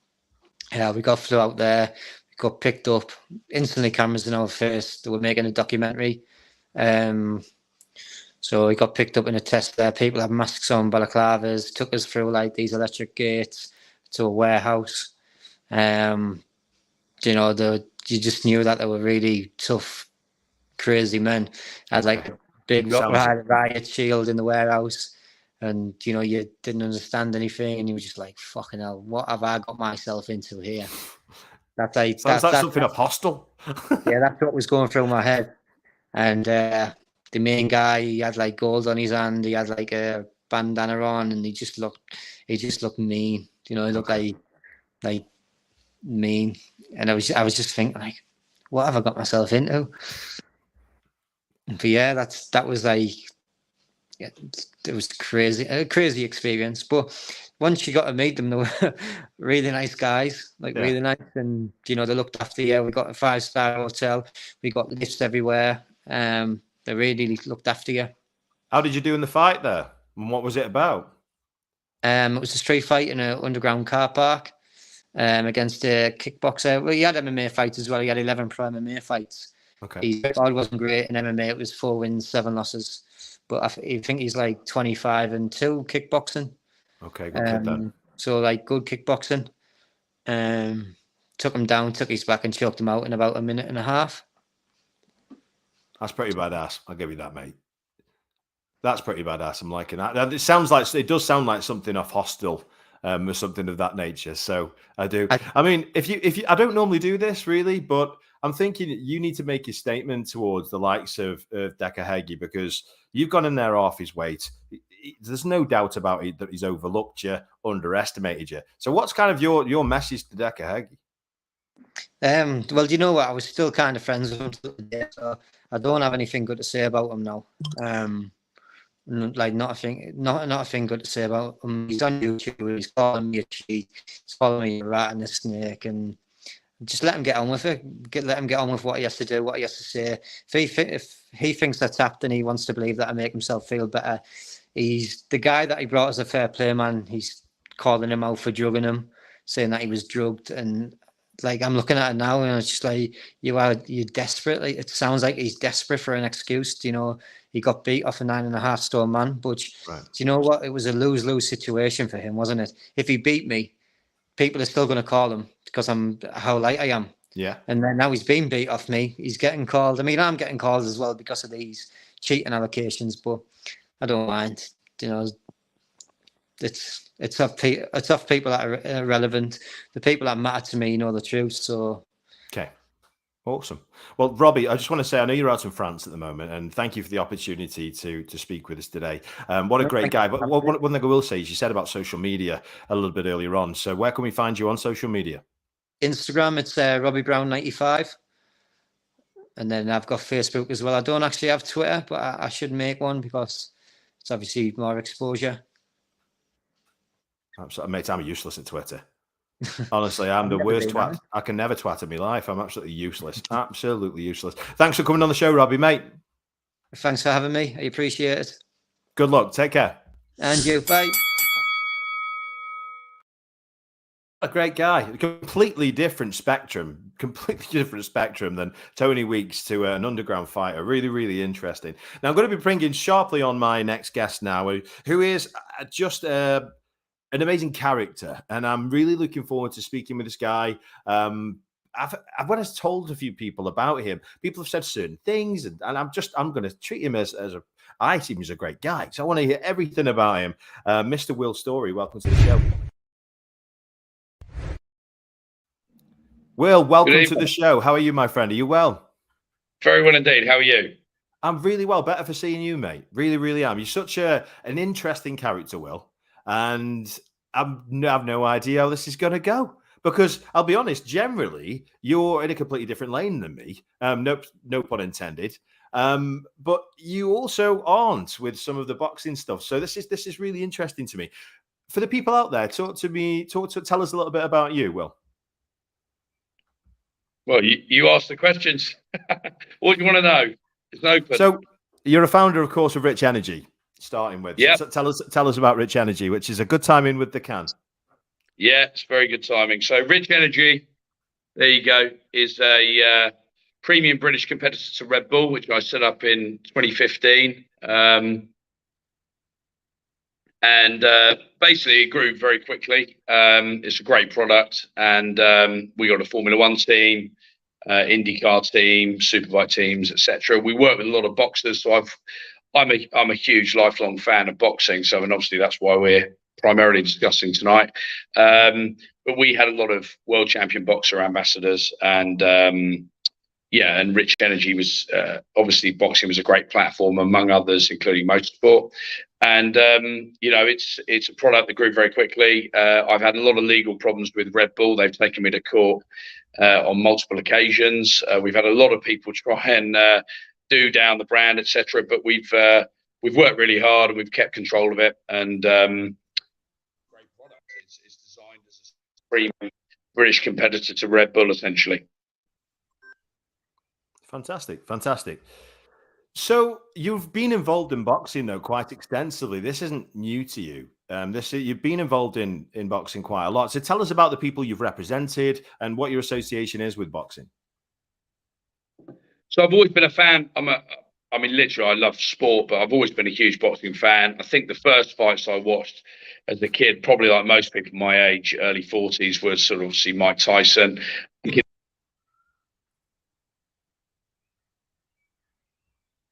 Yeah, we got flew out there. We got picked up. Instantly, cameras in our face. They were making a documentary. So we got picked up in a test there. People had masks on, balaclavas. Took us through like these electric gates to a warehouse. You know, you just knew that they were really tough, crazy men. Had like a big riot shield in the warehouse. And, you know, you didn't understand anything, and you were just like, fucking hell, what have I got myself into here? That's like, sounds like something of hostile. Yeah, that's what was going through my head. And the main guy, he had like gold on his hand, he had like a bandana on, and he just looked mean. You know, he looked like mean. And I was just thinking, like, what have I got myself into? But yeah, that was like, yeah, it was crazy, a crazy experience. But once you got to meet them, they were really nice guys, really nice. And, you know, they looked after you. We got a 5-star hotel. We got lifts everywhere. They really looked after you. How did you do in the fight there? And what was it about? It was a street fight in an underground car park against a kickboxer. Well, he had MMA fights as well. He had 11 pro MMA fights. Okay. His record wasn't great in MMA. It was 4 wins, 7 losses. But I think he's like 25-2 kickboxing. Okay, good kid then. So like good kickboxing. Took him down, took his back, and choked him out in about a minute and a half. That's pretty badass. I'll give you that, mate. That's pretty badass. I'm liking that. It does sound like something off Hostel, or something of that nature. So I do. I mean, if you, I don't normally do this really, but I'm thinking you need to make a statement towards the likes of Decker Heggie, because you've gone in there half his weight. there's no doubt about it that he's overlooked you, underestimated you. So what's kind of your message to Decker Heggie? Well, you know what? I was still kind of friends with him today, so I don't have anything good to say about him now. Like not a thing good to say about him. He's on YouTube. He's calling me a cheat. He's calling me a rat and a snake, and just let him get on with it. Let him get on with what he has to do, what he has to say. If he thinks that's tapped and he wants to believe that to make himself feel better, he's the guy that he brought as a fair play man. He's calling him out for drugging him, saying that he was drugged, and like I'm looking at it now, and it's just like you're desperate. Like, it sounds like he's desperate for an excuse. You know, he got beat off a 9.5 stone man, but right. Do you know what? It was a lose-lose situation for him, wasn't it? If he beat me, people are still going to call him because I'm how light I am. Yeah. And then now he's being beat off me. He's getting called. I mean, I'm getting called as well because of these cheating allegations, but I don't mind. You know, it's off people that are irrelevant. The people that matter to me know the truth. So, okay. Awesome. Well, Robbie, I just want to say, I know you're out in France at the moment, and thank you for the opportunity to speak with us today. What a great guy. But one thing I will say is you said about social media a little bit earlier on. So where can we find you on social media? Instagram, it's Robbie Brown 95. And then I've got Facebook as well. I don't actually have Twitter, but I should make one because it's obviously more exposure. Mate, I'm useless at Twitter. Honestly, I'm the worst twat. I can never twat in my life. I'm absolutely useless. Absolutely useless. Thanks for coming on the show, Robbie, mate. Thanks for having me. I appreciate it. Good luck. Take care. And you. Bye. A great guy. Completely different spectrum than Tony Weeks to an underground fighter. Really, really interesting. Now, I'm going to be bringing sharply on my next guest now, who is just an amazing character, and I'm really looking forward to speaking with this guy. When I've told a few people about him, people have said certain things, and I'm going to treat him I see him as a great guy. So I want to hear everything about him. Mr. Will Storey, welcome to the show. Will, welcome to the show. How are you, my friend? Are you well? Very well indeed. How are you? I'm really well. Better for seeing you, mate. Really, really am. You're such an interesting character, Will. And I have no idea how this is going to go, because I'll be honest, generally you're in a completely different lane than me. No pun intended. But you also aren't with some of the boxing stuff. So this is really interesting to me. For the people out there, tell us a little bit about you, Will. Well, you asked the questions. What do you want to know? It's open. So you're a founder, of course, of Rich Energy. Starting with, yeah. So tell us about Rich Energy, which is a good timing with the can. Yeah, it's very good timing. So Rich Energy, there you go, is a premium British competitor to Red Bull, which I set up in 2015. And basically it grew very quickly. It's a great product, and we got a Formula One team, IndyCar team, Superbike teams, etc. We work with a lot of boxers, so I'm a huge lifelong fan of boxing. So, and obviously that's why we're primarily discussing tonight. But we had a lot of world champion boxer ambassadors, and and Rich Energy was obviously boxing was a great platform, among others, including motorsport. And it's a product that grew very quickly. I've had a lot of legal problems with Red Bull. They've taken me to court on multiple occasions. We've had a lot of people try and do down the brand, etc. But we've worked really hard, and we've kept control of it. And great product. It's designed as a premium British competitor to Red Bull, essentially. Fantastic. So you've been involved in boxing though quite extensively. This isn't new to you. You've been involved in boxing quite a lot. So tell us about the people you've represented and what your association is with boxing. So I've always been a fan. Literally, I love sport, but I've always been a huge boxing fan. I think the first fights I watched as a kid, probably like most people my age, early 40s, was sort of obviously Mike Tyson.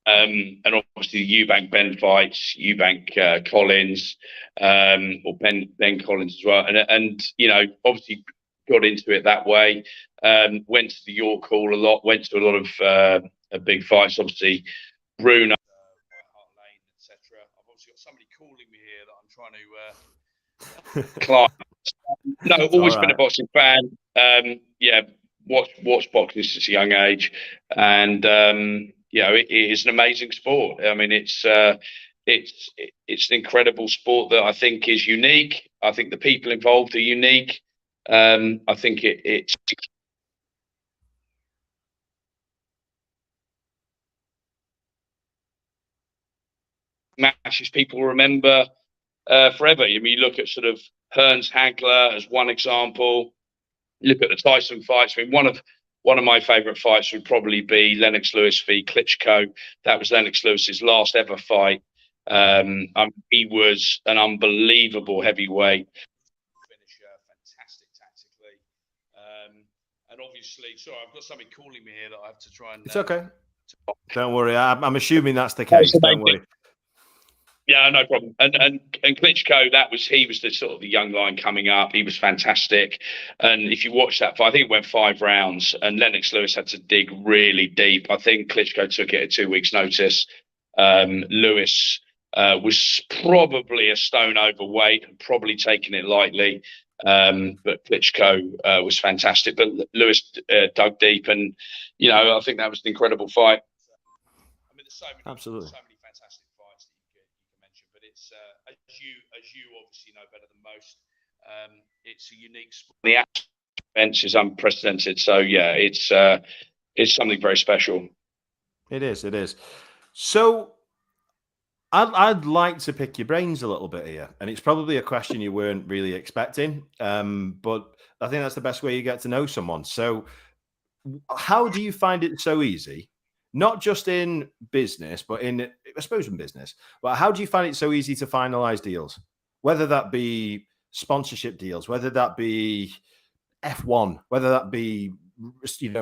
And obviously the Eubank Ben fights, Eubank Collins, or Ben Collins as well. And obviously got into it that way. Went to the York Hall a lot, went to a lot of big fights, obviously Bruno, Hart Lane, etc. I've obviously got somebody calling here that I'm trying to climb. No, always been a boxing fan. Yeah, watched boxing since a young age, and it is an amazing sport. I mean, it's an incredible sport that I think is unique. I think the people involved are unique. I think it's matches people remember forever. I mean, you look at sort of Hearns Hagler as one example. Look at the Tyson fights. I mean, one of my favourite fights would probably be Lennox Lewis v Klitschko. That was Lennox Lewis's last ever fight. He was an unbelievable heavyweight finisher, fantastic tactically, and obviously, sorry, I've got something calling me here that I have to try and. It's okay. Don't worry. I'm assuming that's the case. Don't worry. Yeah, no problem. And Klitschko, he was the sort of the young lion coming up. He was fantastic. And if you watch that fight, I think it went 5 rounds, and Lennox Lewis had to dig really deep. I think Klitschko took it at 2 weeks' notice. Lewis was probably a stone overweight and probably taking it lightly. But Klitschko was fantastic. But Lewis dug deep, and I think that was an incredible fight. I mean, there's so many fantastic fights that you can mention, but it's as you obviously know better than most. It's a unique sport. The events is unprecedented. So yeah, it's something very special. It is. So I'd like to pick your brains a little bit here, and it's probably a question you weren't really expecting, but I think that's the best way you get to know someone. So how do you find it so easy, not just in business, but I suppose in business, but how do you find it so easy to finalize deals, whether that be sponsorship deals, whether that be F1, whether that be,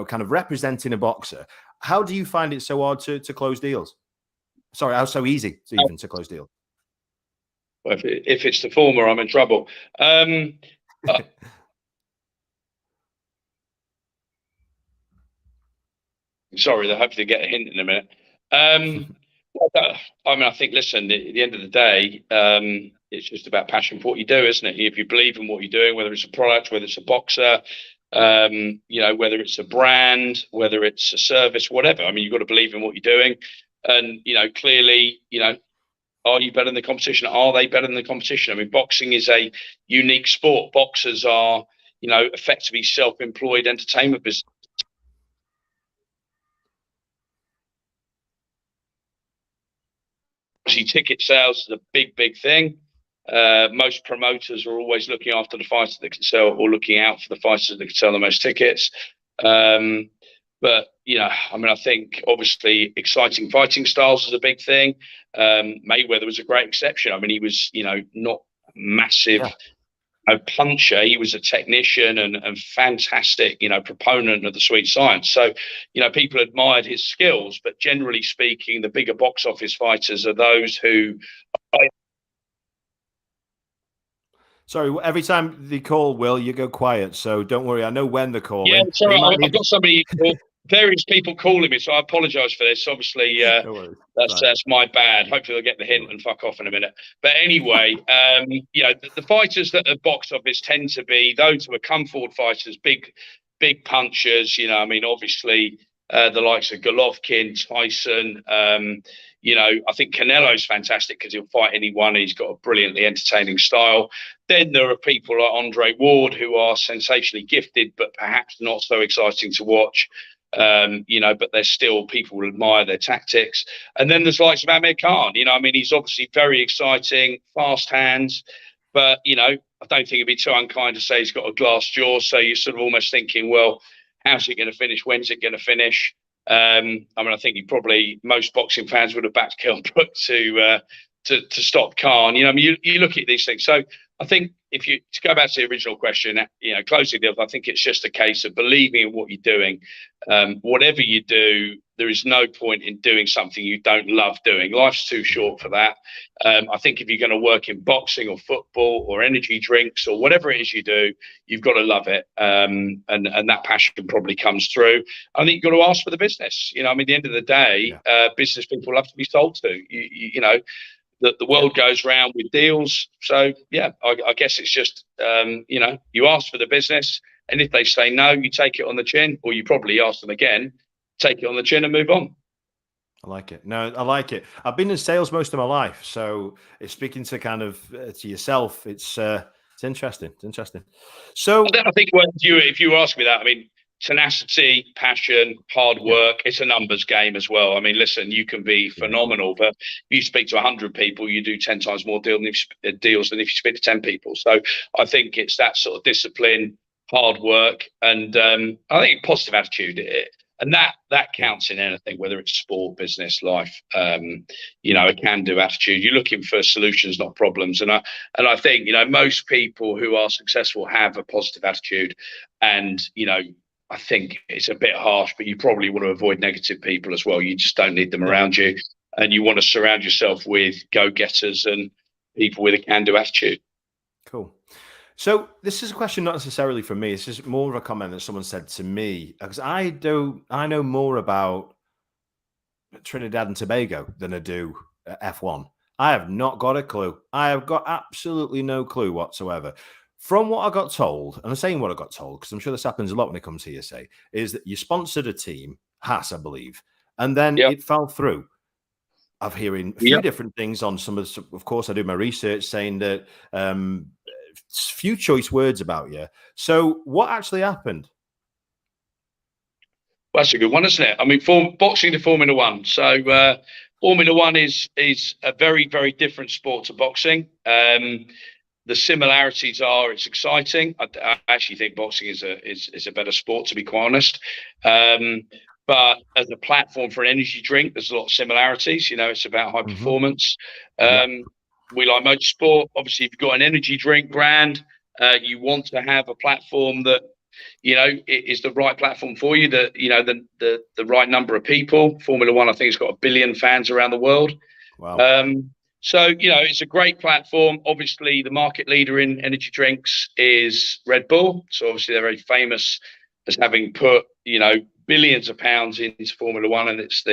kind of representing a boxer? How do you find it so hard to close deals? Sorry, how so easy to close deals? Well, if it's the former, I'm in trouble. Sorry, I hope to get a hint in a minute. I mean, I think, listen, at the end of the day, it's just about passion for what you do, isn't it? If you believe in what you're doing, whether it's a product, whether it's a boxer, whether it's a brand, whether it's a service, whatever. I mean, you've got to believe in what you're doing. And, clearly, are you better than the competition? Are they better than the competition? I mean, boxing is a unique sport. Boxers are, effectively self-employed entertainment business. Ticket sales is a big thing. Most promoters are always looking after the fighters that can sell, or looking out for the fighters that can sell the most tickets. But I mean, I think obviously exciting fighting styles is a big thing. Mayweather was a great exception. I mean, he was not massive puncher. He was a technician and fantastic proponent of the sweet science. So people admired his skills, but generally speaking, the bigger box office fighters are those who. Sorry, every time they call, Will, you go quiet. So don't worry. I know when they're calling. Yeah, sorry, I've got somebody, various people calling me, so I apologise for this. Obviously, that's my bad. Hopefully they'll get the hint and fuck off in a minute. But anyway, the fighters that are box office tend to be those who are come forward fighters, big punchers. I mean, obviously the likes of Golovkin, Tyson. I think Canelo's fantastic because he'll fight anyone. He's got a brilliantly entertaining style. Then there are people like Andre Ward who are sensationally gifted, but perhaps not so exciting to watch. But there's still people who admire their tactics. And then there's likes of Amir Khan. I mean, he's obviously very exciting, fast hands, but I don't think it'd be too unkind to say he's got a glass jaw. So you're sort of almost thinking, well, how's it going to finish? When's it going to finish? I mean, I think most boxing fans would have backed Kell Brook to stop Khan. I mean, you look at these things. So I think to go back to the original question, closing deals, I think it's just a case of believing in what you're doing. Whatever you do, there is no point in doing something you don't love doing. Life's too short for that. I think if you're going to work in boxing or football or energy drinks or whatever it is you do, you've got to love it. And that passion probably comes through. I think you've got to ask for the business. I mean, at the end of the day, business people love to be sold to. the world goes round with deals. So yeah, I guess it's just you ask for the business, and if they say no, you take it on the chin, or you probably ask them again, take it on the chin and move on. I like it. No, I like it. I've been in sales most of my life, so it's speaking to kind of to yourself. It's interesting. It's interesting. So I think if you ask me that, I mean, tenacity, passion, hard work, it's a numbers game as well. I mean, listen, you can be phenomenal, but if you speak to 100 people, you do 10 times more deals than if you speak to 10 people. So I think it's that sort of discipline, hard work, and I think positive attitude. And that counts in anything, whether it's sport, business, life. A can-do attitude. You're looking for solutions, not problems. And I think most people who are successful have a positive attitude. And I think it's a bit harsh, but you probably want to avoid negative people as well. You just don't need them around you, and you want to surround yourself with go-getters and people with a can-do attitude. Cool. So this is a question not necessarily from me. It's just more of a comment that someone said to me, because I know more about Trinidad and Tobago than I do F1. I have not got a clue. I have got absolutely no clue whatsoever. From what I got told, and I'm saying what I got told because I'm sure this happens a lot when it comes to hearsay, is that you sponsored a team, Haas, I believe, and then it fell through. I'm hearing a few different things on some of course, I do my research saying that few choice words about you. So what actually happened? Well, that's a good one, isn't it? I mean, boxing to Formula One. So Formula One is a very, very different sport to boxing. The similarities are it's exciting. I actually think boxing is a better sport, to be quite honest. But as a platform for an energy drink, there's a lot of similarities. It's about high performance. We like motorsport. Obviously, if you've got an energy drink brand, you want to have a platform that is the right platform for you. The right number of people. Formula One, I think, has got 1 billion fans around the world. Wow. So it's a great platform. Obviously, the market leader in energy drinks is Red Bull. So obviously, they're very famous as having put billions of pounds into Formula One, and it's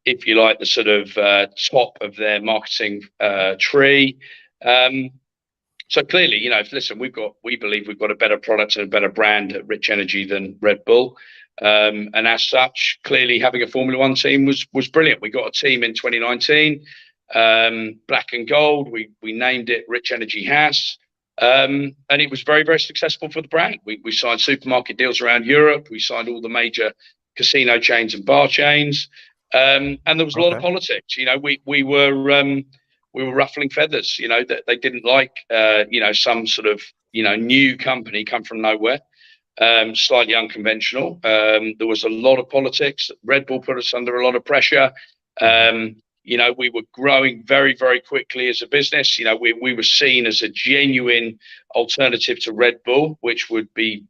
if you like, the sort of top of their marketing tree. So clearly, listen, we believe we've got a better product and a better brand at Rich Energy than Red Bull. And as such, clearly having a Formula One team was brilliant. We got a team in 2019, black and gold. We named it Rich Energy Haas. And it was very, very successful for the brand. We signed supermarket deals around Europe. We signed all the major casino chains and bar chains. And there was a lot of politics. We were ruffling feathers, that they didn't like, some sort of, new company come from nowhere, slightly unconventional. There was a lot of politics. Red Bull put us under a lot of pressure. We were growing very, very quickly as a business. We were seen as a genuine alternative to Red Bull, which would be,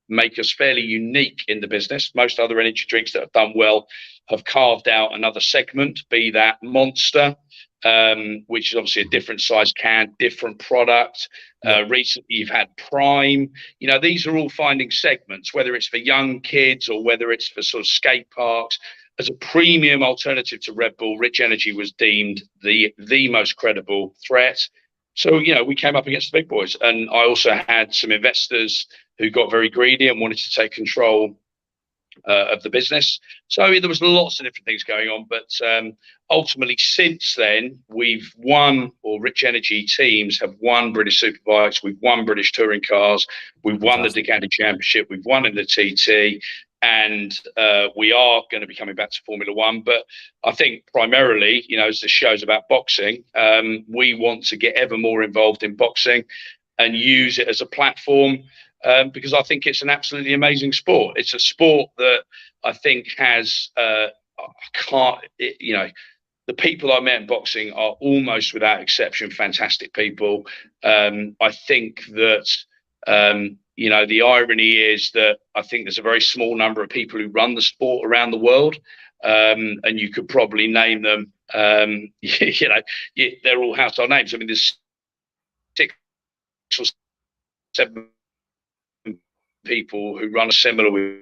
make us fairly unique in the business. Most other energy drinks that have done well have carved out another segment, be that Monster, which is obviously a different size can, different product. Recently, you've had Prime. These are all finding segments, whether it's for young kids or whether it's for sort of skate parks. As a premium alternative to Red Bull, Rich Energy was deemed the most credible threat. So, we came up against the big boys. And I also had some investors who got very greedy and wanted to take control of the business. So there was lots of different things going on. But ultimately, since then, we've won, or Rich Energy teams have won British Superbikes. We've won British touring cars. We've won the Decanter Championship. We've won in the TT. And we are going to be coming back to Formula One. But I think primarily, as the show's about boxing, we want to get ever more involved in boxing and use it as a platform, because I think it's an absolutely amazing sport. It's a sport that I think has, the people I met in boxing are almost without exception fantastic people. I think that, the irony is that I think there's a very small number of people who run the sport around the world, and you could probably name them. They're all household names. I mean, there's 6 or 7 people who run a similar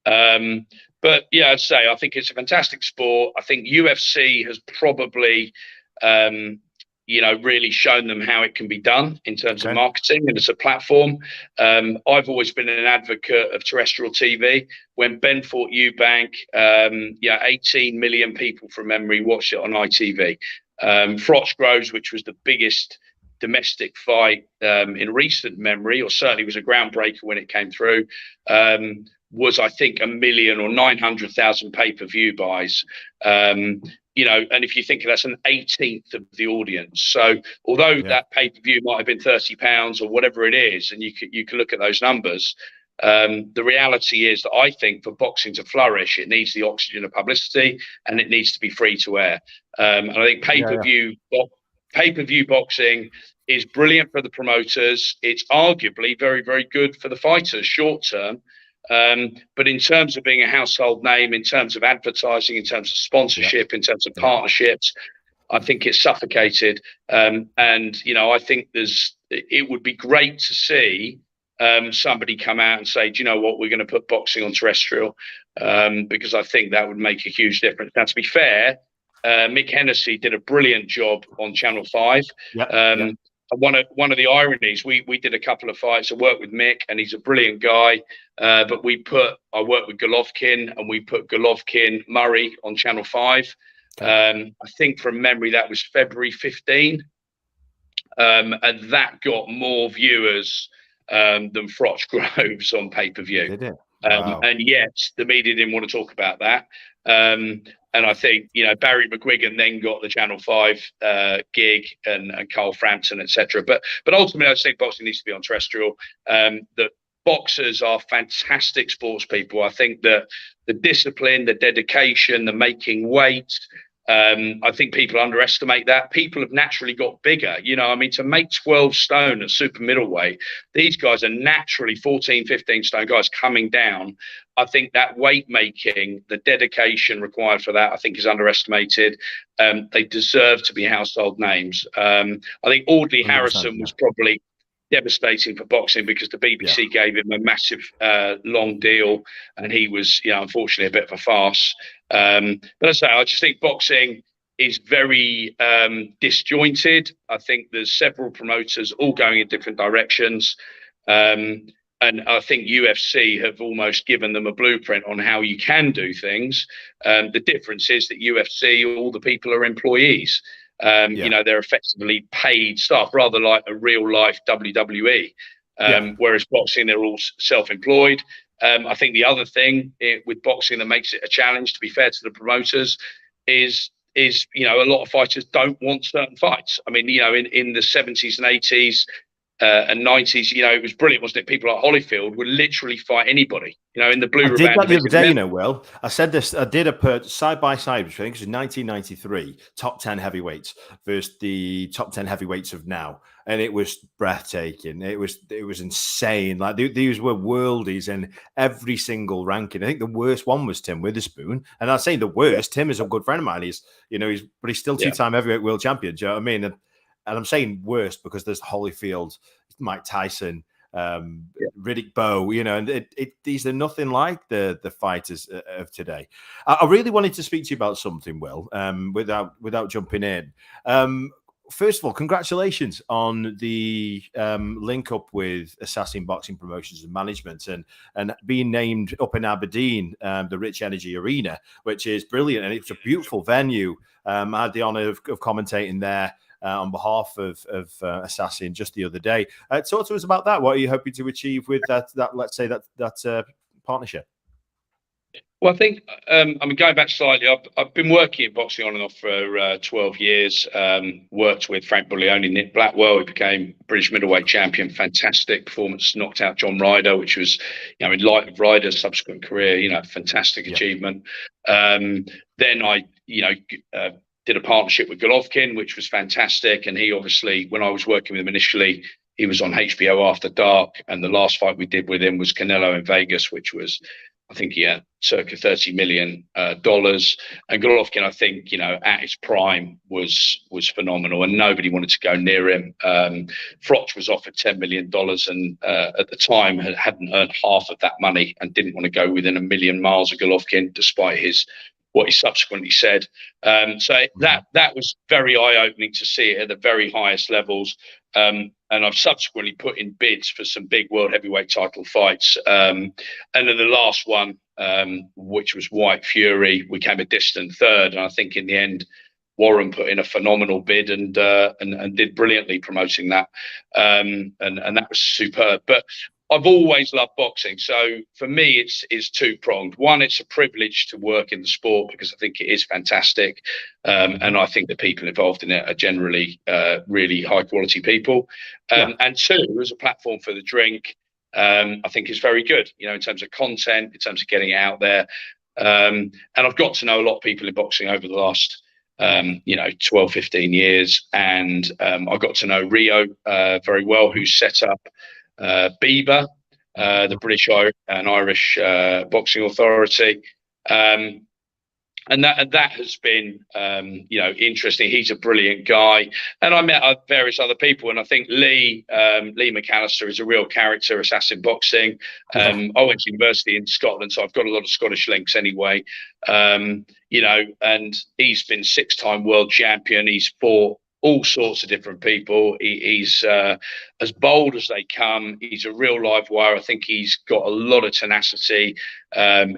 But yeah, I'd say I think it's a fantastic sport. I think UFC has probably, really shown them how it can be done in terms of marketing and as a platform. I've always been an advocate of terrestrial TV. When Ben fought Eubank, 18 million people from memory watched it on ITV. Froch Groves, which was the biggest domestic fight in recent memory, or certainly was a groundbreaker when it came through, was I think 1 million or 900,000 pay-per-view buys. And if you think that's an 18th of the audience. So although that pay-per-view might have been £30 or whatever it is, and you can look at those numbers, the reality is that I think for boxing to flourish, it needs the oxygen of publicity and it needs to be free to air. And I think pay-per-view boxing is brilliant for the promoters. It's arguably very, very good for the fighters short term. But in terms of being a household name, in terms of advertising, in terms of sponsorship, in terms of partnerships, I think it's suffocated. And I think it would be great to see somebody come out and say, do you know what, we're going to put boxing on terrestrial, because I think that would make a huge difference. Now, to be fair, Mick Hennessy did a brilliant job on Channel 5. One of the ironies, we did a couple of fights. I worked with Mick, and he's a brilliant guy. But I worked with Golovkin, and we put Golovkin Murray on Channel 5. I think from memory that was February 15, and that got more viewers than Froch Groves on pay-per-view. Did it? Wow. And yet the media didn't want to talk about that. And I think, Barry McGuigan then got the Channel 5 gig, and Carl Frampton, etc. But ultimately, I think boxing needs to be on terrestrial. That boxers are fantastic sports people. I think that the discipline, the dedication, the making weight, I think people underestimate that. People have naturally got bigger. To make 12 stone at super middleweight, these guys are naturally 14, 15 stone guys coming down. I think that weight making, the dedication required for that, I think is underestimated. They deserve to be household names. I think Audley Harrison was probably devastating for boxing because the BBC gave him a massive long deal, and he was unfortunately a bit of a farce. But as I say, I just think boxing is very disjointed. I think there's several promoters all going in different directions, and I think UFC have almost given them a blueprint on how you can do things. The difference is that UFC, all the people are employees. They're effectively paid staff, rather like a real life WWE. Whereas boxing, they're all self-employed. I think the other thing with boxing that makes it a challenge, to be fair to the promoters, is a lot of fighters don't want certain fights. I mean, in the 70s and 80s and 90s, it was brilliant, wasn't it? People like Holyfield would literally fight anybody. In the blue ribbon. I did that the other day, Will. I said this. I did a side by side, which I think was 1993, top 10 heavyweights versus the top 10 heavyweights of now, and it was breathtaking. It was insane. Like these were worldies in every single ranking. I think the worst one was Tim Witherspoon, and I'm saying the worst. Tim is a good friend of mine. He's still two-time heavyweight world champion. Do you know what I mean? And I'm saying worst because there's Holyfield, Mike Tyson, Riddick Bowe, and these are nothing like the fighters of today. I really wanted to speak to you about something, Will, without jumping in. First of all, congratulations on the link up with Assassin Boxing Promotions and Management and being named up in Aberdeen, the Rich Energy Arena, which is brilliant. And it's a beautiful venue. I had the honor of commentating there on behalf of Assassin just the other day. Talk to us about that. What are you hoping to achieve with that let's say that partnership? Well, I think, going back slightly, I've been working in boxing on and off for 12 years, worked with Frank Buglioni, Nick Blackwell, who became British middleweight champion. Fantastic performance, knocked out John Ryder, which was, in light of Ryder's subsequent career, fantastic achievement. Then I, did a partnership with Golovkin, which was fantastic. And he obviously, when I was working with him initially, he was on HBO After Dark. And the last fight we did with him was Canelo in Vegas, which was I think he had circa $30 million. And Golovkin, I think, at his prime was phenomenal, and nobody wanted to go near him. Froch was offered $10 million, and at the time hadn't earned half of that money and didn't want to go within a million miles of Golovkin, despite what he subsequently said. So that was very eye-opening to see it at the very highest levels. And I've subsequently put in bids for some big world heavyweight title fights. And then the last one, which was White Fury, we came a distant third. And I think in the end, Warren put in a phenomenal bid and did brilliantly promoting that. And that was superb. But I've always loved boxing. So for me, it's two-pronged. One, it's a privilege to work in the sport because I think it is fantastic. And I think the people involved in it are generally really high-quality people. And two, as a platform for the drink, I think is very good, in terms of content, in terms of getting it out there. And I've got to know a lot of people in boxing over the last 12, 15 years. And I got to know Rio very well, who set up BIBA, the British and Irish Boxing Authority, and that has been interesting. He's a brilliant guy, and I met various other people, and I think Lee McAllister is a real character, assassin boxing. I went to university in Scotland, so I've got a lot of Scottish links anyway. And he's been 6-time world champion. He's fought all sorts of different people. He's as bold as they come. He's a real live wire. I think he's got a lot of tenacity.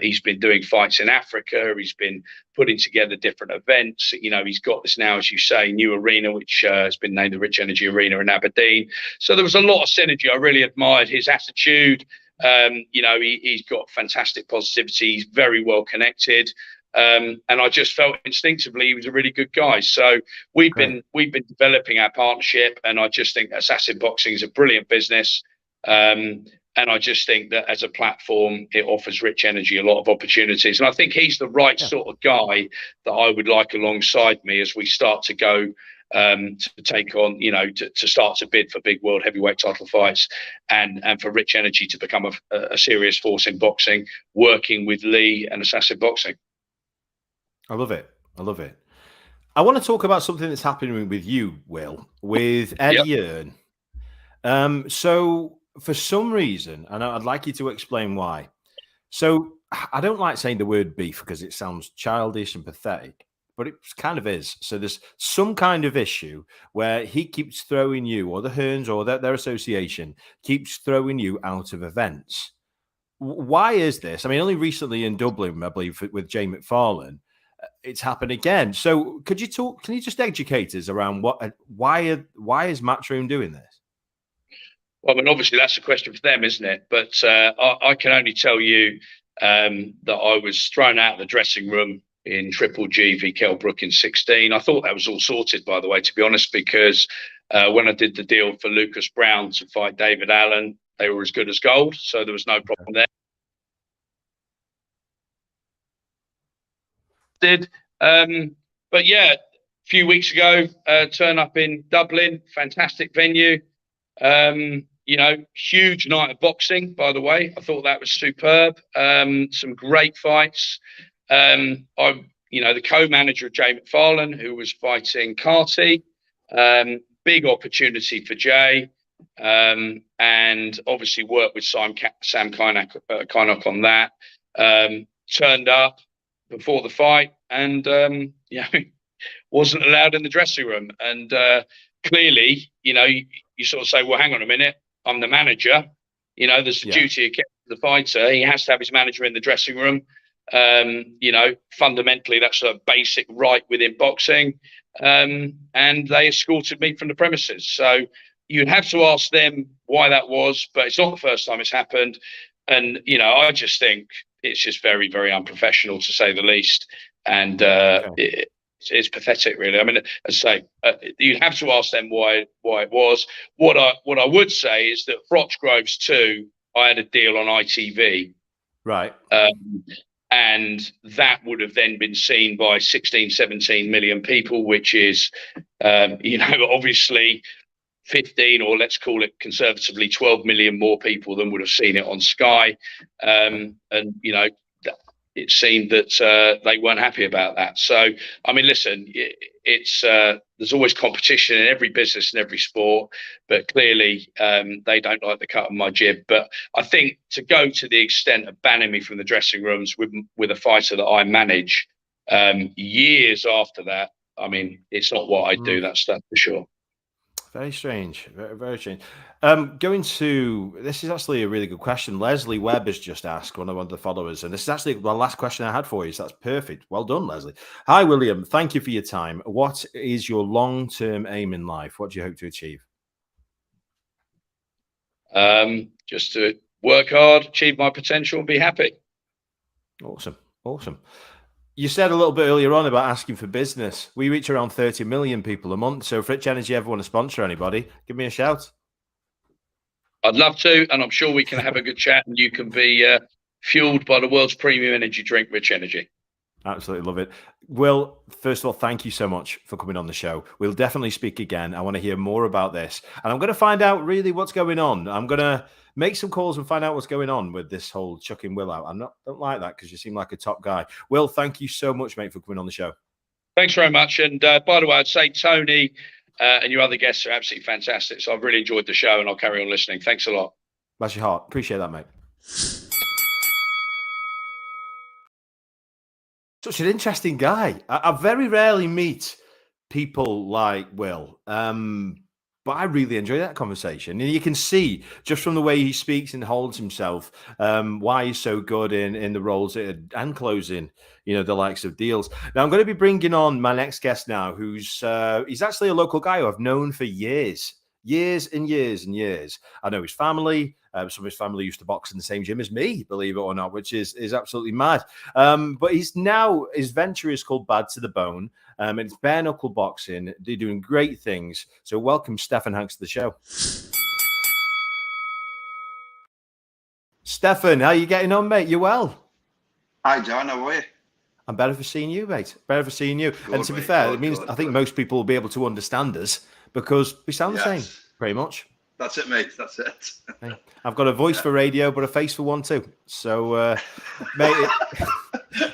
He's been doing fights in Africa. He's been putting together different events. He's got this now, as you say, new arena, which has been named the Rich Energy Arena in Aberdeen. So there was a lot of synergy. I really admired his attitude. He's got fantastic positivity. He's very well connected. And I just felt instinctively he was a really good guy. So we've been developing our partnership, and I just think Assassin Boxing is a brilliant business. And I just think that as a platform, it offers Rich Energy a lot of opportunities. And I think he's the right sort of guy that I would like alongside me as we start to go to take on, to start to bid for big world heavyweight title fights, and for Rich Energy to become a serious force in boxing, working with Lee and Assassin Boxing. I love it. I want to talk about something that's happening with you, Will, with Eddie Earn. So for some reason, and I'd like you to explain why. So I don't like saying the word beef because it sounds childish and pathetic, but it kind of is. So there's some kind of issue where he keeps throwing you, or the Hearns or their association keeps throwing you out of events. Why is this? I mean, only recently in Dublin, I believe, with Jay McFarlane, it's happened again. So can you just educate us around why is Matchroom doing this? Well, I mean, obviously that's a question for them, isn't it? But I can only tell you that I was thrown out of the dressing room in Triple G v Kell Brook in 2016. I thought that was all sorted, by the way, to be honest, because when I did the deal for Lucas Brown to fight David Allen, they were as good as gold. So there was no problem there. But yeah, a few weeks ago, turn up in Dublin, fantastic venue, huge night of boxing, by the way. I thought that was superb. Some great fights. I'm the co-manager of Jay McFarlane, who was fighting Carty. Big opportunity for Jay, and obviously worked with Sam Kynock on that. Turned up before the fight and wasn't allowed in the dressing room, and clearly you sort of say, well, hang on a minute, I'm the manager, there's a duty of the fighter. He has to have his manager in the dressing room. Fundamentally that's a basic right within boxing, and they escorted me from the premises. So you'd have to ask them why that was, but it's not the first time it's happened. And I just think it's just very, very unprofessional, to say the least. And it's pathetic, really. I mean, as I say, you have to ask them why it was. What I would say is that Froch Groves 2, I had a deal on ITV, right? And that would have then been seen by 16, 17 million people, which is, obviously 15, or let's call it conservatively 12 million more people than would have seen it on Sky. And, you know, it seemed that they weren't happy about that. So, I mean, listen, it's there's always competition in every business and every sport, but clearly they don't like the cut of my jib. But I think to go to the extent of banning me from the dressing rooms with a fighter that I manage years after that, I mean, it's not what I do, that's for sure. Very strange. Very, very strange. Going to, this is actually a really good question. Leslie Webb has just asked, one of the followers, and this is actually the last question I had for you. So that's perfect. Well done, Leslie. Hi, William. Thank you for your time. What is your long-term aim in life? What do you hope to achieve? Just to work hard, achieve my potential, and be happy. Awesome. Awesome. You said a little bit earlier on about asking for business. We reach around 30 million people a month. So if Rich Energy ever want to sponsor anybody, give me a shout. I'd love to, and I'm sure we can have a good chat, and you can be fueled by the world's premium energy drink, Rich Energy. Absolutely love it. Will, first of all, thank you so much for coming on the show. We'll definitely speak again. I want to hear more about this. And I'm going to find out really what's going on. I'm going to make some calls and find out what's going on with this whole chucking Will out. Don't like that because you seem like a top guy. Will, thank you so much, mate, for coming on the show. Thanks very much. And by the way, I'd say Tony and your other guests are absolutely fantastic. So I've really enjoyed the show, and I'll carry on listening. Thanks a lot. Bless your heart. Appreciate that, mate. Such an interesting guy. I very rarely meet people like Will, but I really enjoy that conversation. And you can see just from the way he speaks and holds himself why he's so good in the roles and closing, you know, the likes of deals. Now, I'm going to be bringing on my next guest now, who's he's actually a local guy who I've known for years and years and years. I know his family. Some of his family used to box in the same gym as me, believe it or not, which is absolutely mad. But his venture is called Bad to the Bone. And it's bare knuckle boxing. They're doing great things. So welcome Stefan Hanks to the show. Stefan, how are you getting on, mate? You well? Hi, John. How are you? I'm better for seeing you, mate. Better for seeing you. Good, and to be fair, it means I think most people will be able to understand us because we sound the same, pretty much. That's it, mate. That's it. I've got a voice for radio, but a face for one too. So, mate,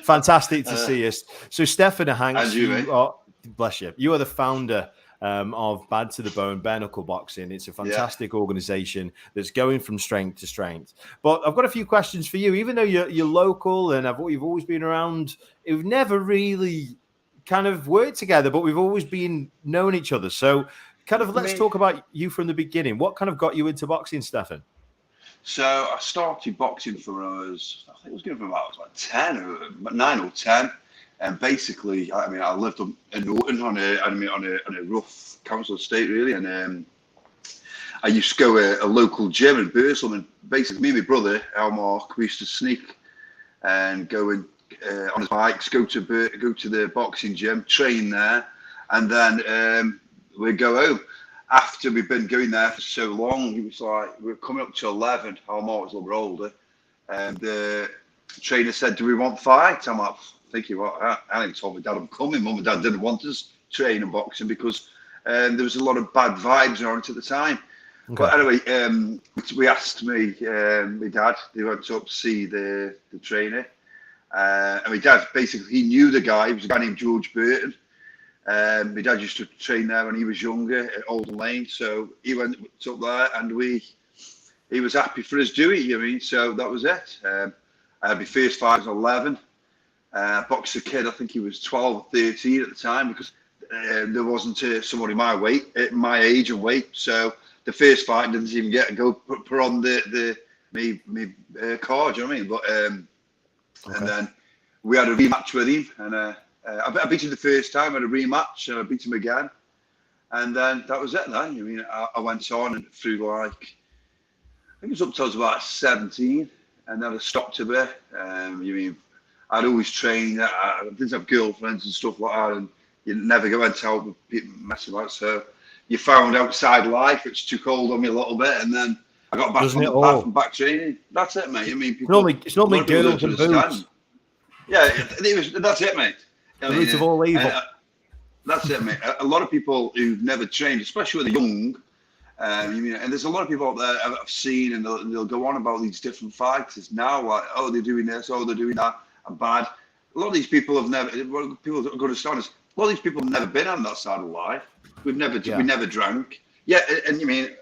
fantastic to see you. So, Stefan Hanks, and you are, bless you. You are the founder of Bad to the Bone, bare knuckle boxing. It's a fantastic organization that's going from strength to strength. But I've got a few questions for you. Even though you're local and you've always been around, we've never really kind of worked together, but we've always been known each other. So, kind of let's talk about you from the beginning. What kind of got you into boxing, Stefan? So I started boxing for I think it was going to be about 9 or 10. And basically, I mean, I lived in Norton on a rough council estate, really. And I used to go to a local gym in Burslem. And basically, me and my brother, Al Mark, we used to sneak and go on his bikes, go to the boxing gym, train there. And then we'd go home. After we've been going there for so long, it was like we were coming up to 11. Our Mark was a little older, and the trainer said, "Do we want fights?" I'm like, thinking, "What?" I didn't tell my dad I'm coming. Mum and Dad didn't want us training boxing because there was a lot of bad vibes on it at the time. Okay. But anyway, we asked my dad. They went up to see the trainer, and my dad basically he knew the guy. He was a guy named George Burton. My dad used to train there when he was younger at Alden Lane, so he went up there, and he was happy for us doing it. I mean, so that was it. I had my first fight was 11. I boxed a kid, I think he was 12 or 13 at the time, because there wasn't somebody my weight, at my age and weight. So the first fight didn't even get to go put on me card. Do you know what I mean? But okay. And then we had a rematch with him, and. I beat him the first time, I had a rematch, and I beat him again. And then that was it then. I mean, I went on and through I think it was up till I was about 17, and then I stopped a bit. I'd always trained, I didn't have girlfriends and stuff like that, and you never go and tell people messing about. So you found outside life, which took hold on me a little bit, and then I got back on the path and back training. That's it, mate. I mean, it's normally girls and boots. Yeah, that's it, mate. The root of all evil. That's it, mate. A lot of people who've never trained, especially when they're young, You mean, and there's a lot of people out there I've seen, and they'll go on about these different fighters now, like, oh, they're doing this, oh, they're doing that, I'm bad. A lot of these people have never. People are going to start us. A lot of these people have never been on that side of life. We never drank. Yeah, and you mean,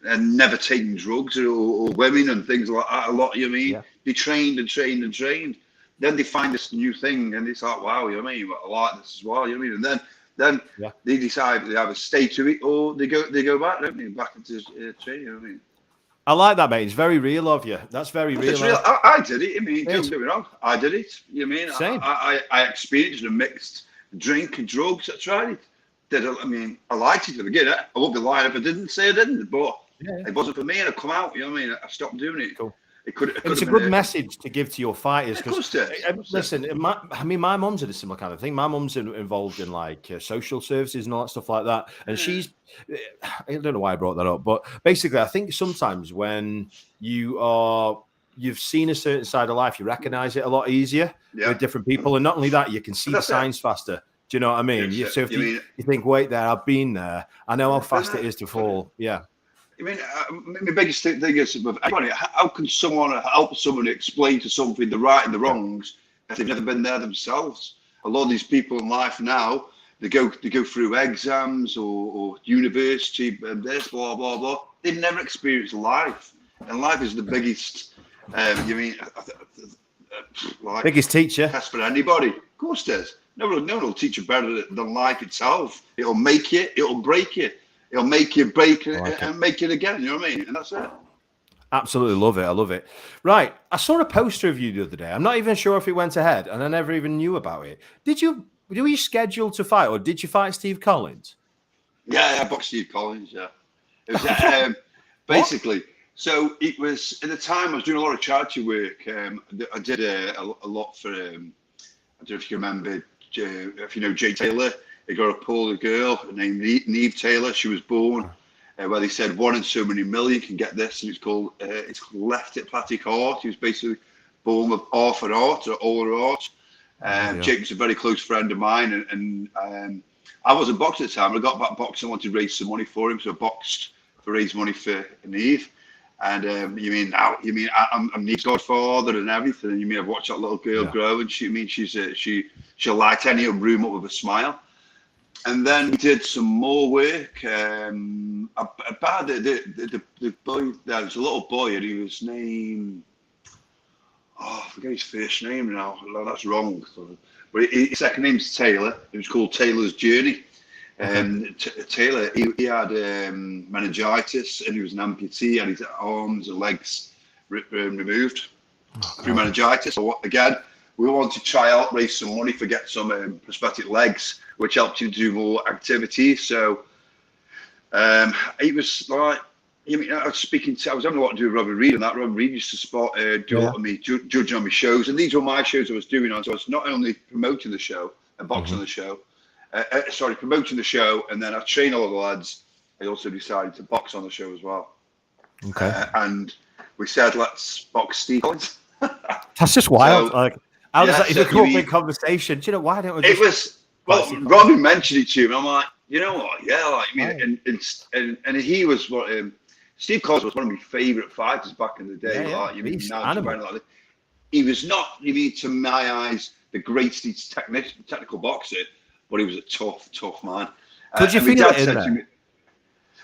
and never taken drugs or women and things like that. A lot. You mean, they trained and trained and trained. Then they find this new thing, and it's like, wow, you know what I mean? I like this as well. You know what I mean? And then they decide they either stay to it or they go back, don't they? Back into training. You know what I mean? I like that, mate. It's very real of you. That's very real. It's real. I did it. I mean, don't get me wrong. I did it. You know what I mean? Same. I experienced a mixed drink and drugs. I tried it. I mean, I liked it. Again, I won't be lying if I didn't say I didn't, but it wasn't for me, and I come out. You know what I mean? I stopped doing it. Cool. It's a good message to give to your fighters. Because listen, my mum's in a similar kind of thing. My mum's involved in like social services and all that stuff like that. And she's, I don't know why I brought that up, but basically, I think sometimes when you've seen a certain side of life, you recognize it a lot easier with different people. And not only that, you can see the signs faster. Do you know what I mean? So if you think, wait there, I've been there. I know how fast it is to fall. Yeah. I mean, my biggest thing is, how can someone help someone explain to something the right and the wrongs if they've never been there themselves? A lot of these people in life now, they go through exams or university and this, blah, blah, blah. They've never experienced life. And life is the biggest, biggest teacher. Test for anybody. Of course it is. No one will teach you better than life itself. It'll make you, it'll break you. It'll make you break it and make it again. You know what I mean? And that's it. Absolutely love it. I love it. Right. I saw a poster of you the other day. I'm not even sure if it went ahead, and I never even knew about it. Were you scheduled to fight, or did you fight Steve Collins? Yeah, I boxed Steve Collins. Yeah. It was basically. So it was at the time I was doing a lot of charity work. I did a lot for. I don't know if you remember, if you know Jay Taylor. They got a poor girl named Neve Taylor. She was born where they said 1 in so many million can get this, and it's called left hepatic heart. He was basically born with half an heart or all an heart. Jake's a very close friend of mine, and I wasn't boxing at the time. I got back boxing. I wanted to raise some money for him, so I boxed to raise money for Neve. And I'm Neve's godfather and everything. And you mean I've watched that little girl grow, and she'll light any room up with a smile. And then we did some more work about the boy. There was a little boy, and he was named. Oh, I forget his first name now. No, that's wrong. But his second name's Taylor. It was called Taylor's Journey. Taylor, he had meningitis, and he was an amputee, and his arms and legs removed through meningitis. So again, we wanted to try out, raise some money for get some prosthetic legs, which helped you do more activities. So it was like, I was having a lot to do with Robbie Reed, and that Robbie Reed used to judge on my shows, and these were my shows I was doing on. So I was not only promoting the show and boxing the show, promoting the show, and then I train all the lads. I also decided to box on the show as well. Okay. And we said, let's box Steve Collins. That's just wild. So, how does that even come up in conversation? Do you know why don't we? It was Robbie mentioned it to him. I'm like, you know what? Yeah, like and he was what Steve Collins was one of my favourite fighters back in the day. He was not, to my eyes, the greatest technical boxer, but he was a tough man. Could you feel it in there?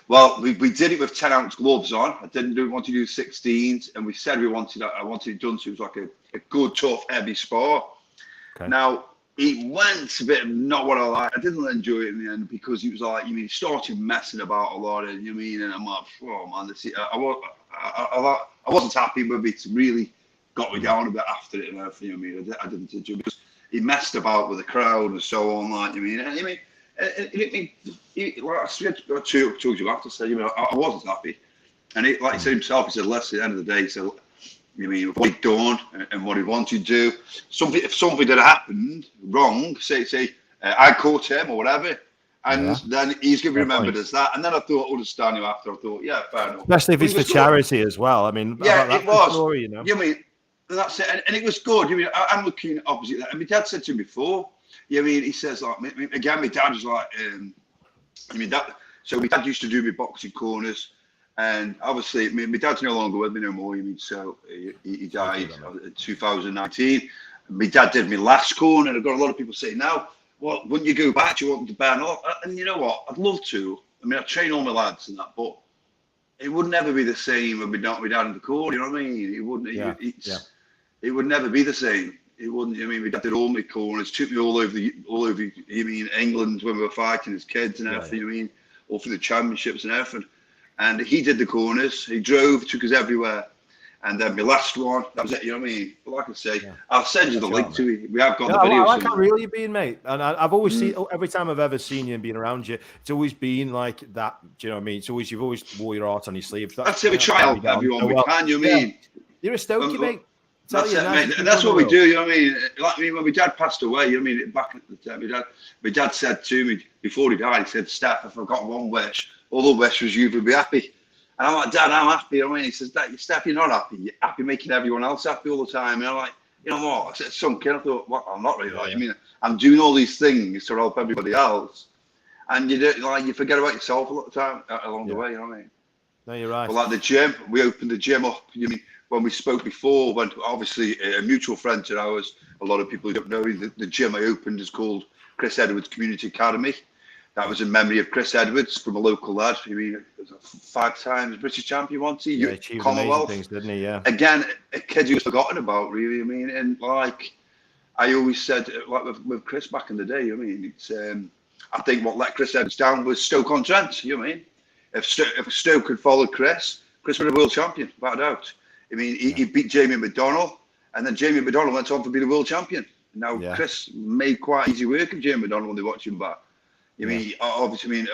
Well, we did it with 10-ounce gloves on. I didn't want to do 16s, and we said I wanted it done so it was like a good, tough, heavy spar. Okay. Now, it went a bit not what I liked. I didn't enjoy it in the end because he was like, he started messing about a lot, and and I'm like, oh man, I wasn't happy with it. Really got me down a bit after it and everything. I didn't enjoy it because he messed about with the crowd and so on, like I told you after, said, I wasn't happy, and like he said himself, he said, Les, at the end of the day, so what he'd done and what he wanted to do. If something had happened wrong, say I caught him or whatever, and then he's going to be remembered as that. And then I thought, understand you after. I thought, yeah, fair enough. Especially if it's for charity as well. I mean, it was. Story, that's it, and it was good. I'm looking opposite that. And my dad said to me before, he says like, again, my dad was like, that So my dad used to do my boxing corners, and obviously, my dad's no longer with me no more. So he died in 2019. My dad did my last corner, and I've got a lot of people saying now, well, wouldn't you go back? Do you want to ban off? And you know what? I'd love to. I mean, I train all my lads and that, but it would never be the same when we not my dad in the corner. You know what I mean? It wouldn't. It would never be the same. It wouldn't. I mean, my dad did all my corners, took me all over. You mean England when we were fighting as kids and everything. You mean all through the championships and everything. And he did the corners. He drove, took us everywhere. And then my last one, that was it. You know what I mean? But like I say, I'll send you the link to it. We have got the videos. I like how real you've been, mate. And I've always seen, every time I've ever seen you and been around you, it's always been like that. Do you know what I mean? You've always wore your heart on your sleeve. That's it. We try to help everyone we can. You know what I mean? You're a Stokey, mate. That's it, mate. And that's what we do. You know what I mean? Like me, when my dad passed away, you know what I mean? Back at the time, my dad said to me before he died, he said, "Steph, if I've got one wish, all the wish was you would be happy." And I'm like, "Dad, I'm happy." You know what I mean? He says, "Steph, you're not happy. You're happy making everyone else happy all the time." And I'm like, you know what? I said, sunk in. I thought, well, I'm not really like. I mean, I'm doing all these things to help everybody else, and you forget about yourself a lot of time along the way. You know what I mean? No, you're right. But like the gym, we opened the gym up. You mean when we spoke before? When obviously a mutual friend to ours, a lot of people who don't know, the gym I opened is called Chris Edwards Community Academy. That was in memory of Chris Edwards, from a local lad. I mean, 5 times British champion once. He achieved Commonwealth things, didn't he? Yeah. Again, a kid who's forgotten about, really. I mean, and like I always said, like with Chris back in the day. I mean, it's I think what let Chris Edwards down was Stoke-on-Trent. You know what I mean? If Stoke had followed Chris would have been a world champion, without a doubt. I mean, he beat Jamie McDonnell, and then Jamie McDonnell went on to be the world champion. Now, Chris made quite easy work of Jamie McDonnell when they watch him back. I mean, obviously,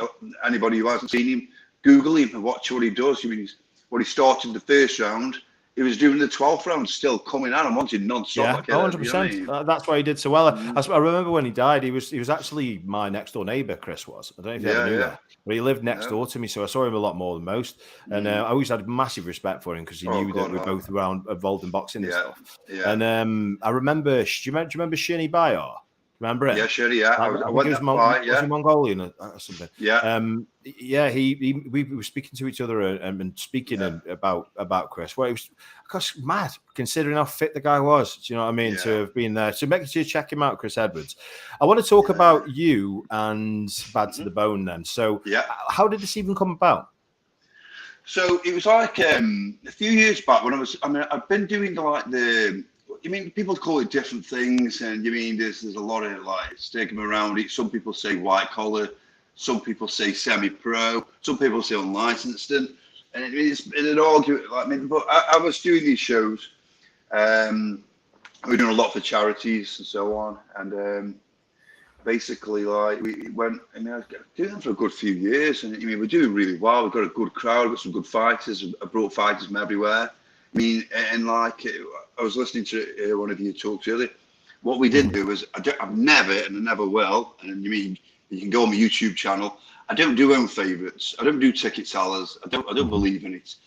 anybody who hasn't seen him, Google him and watch what he does. I mean, when he started the first round, he was doing the 12th round, still coming out and wanting non-stop. Yeah, 100%. You know that's why he did so well. I remember when he died, he was actually my next door neighbour, Chris was. I don't know if you ever knew that. But he lived next door to me, so I saw him a lot more than most. And I always had massive respect for him because he knew that we were both involved in boxing and stuff. Yeah. And I remember, do you remember Shini Bayar? Remember it? Yeah, sure. Yeah, I went that fight. Was he Mongolian or something? Yeah. We were speaking to each other and speaking about Chris. Well, it was gosh, mad considering how fit the guy was. Do you know what I mean? To have been there. So make sure you check him out, Chris Edwards. I want to talk about you and Bad to the Bone then. So how did this even come about? So it was like a few years back when I've been doing people call it different things, and you mean there's a lot of like stigma around it. Some people say white collar, some people say semi-pro, some people say unlicensed, and it's an argument. Like, but I was doing these shows. We're doing a lot for charities and so on, and basically, like we went. I was doing them for a good few years, and we're doing really well. We've got a good crowd, we've got some good fighters. I brought fighters from everywhere. I mean, and like I was listening to one of you talks earlier. What we didn't do was I've never and I never will. And you can go on my YouTube channel. I don't do own favourites. I don't do ticket sellers. I don't believe in it.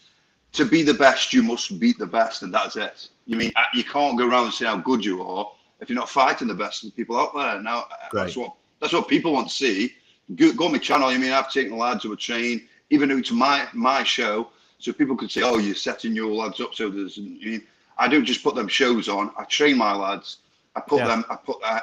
To be the best, you must beat the best, and that's it. You can't go around and say how good you are if you're not fighting the best of the people out there. Now that's what people want to see. Go on my channel. I've taken the lads who are trained, even though it's my show. So people could say, "Oh, you're setting your lads up." So I don't just put them shows on. I train my lads. I put them.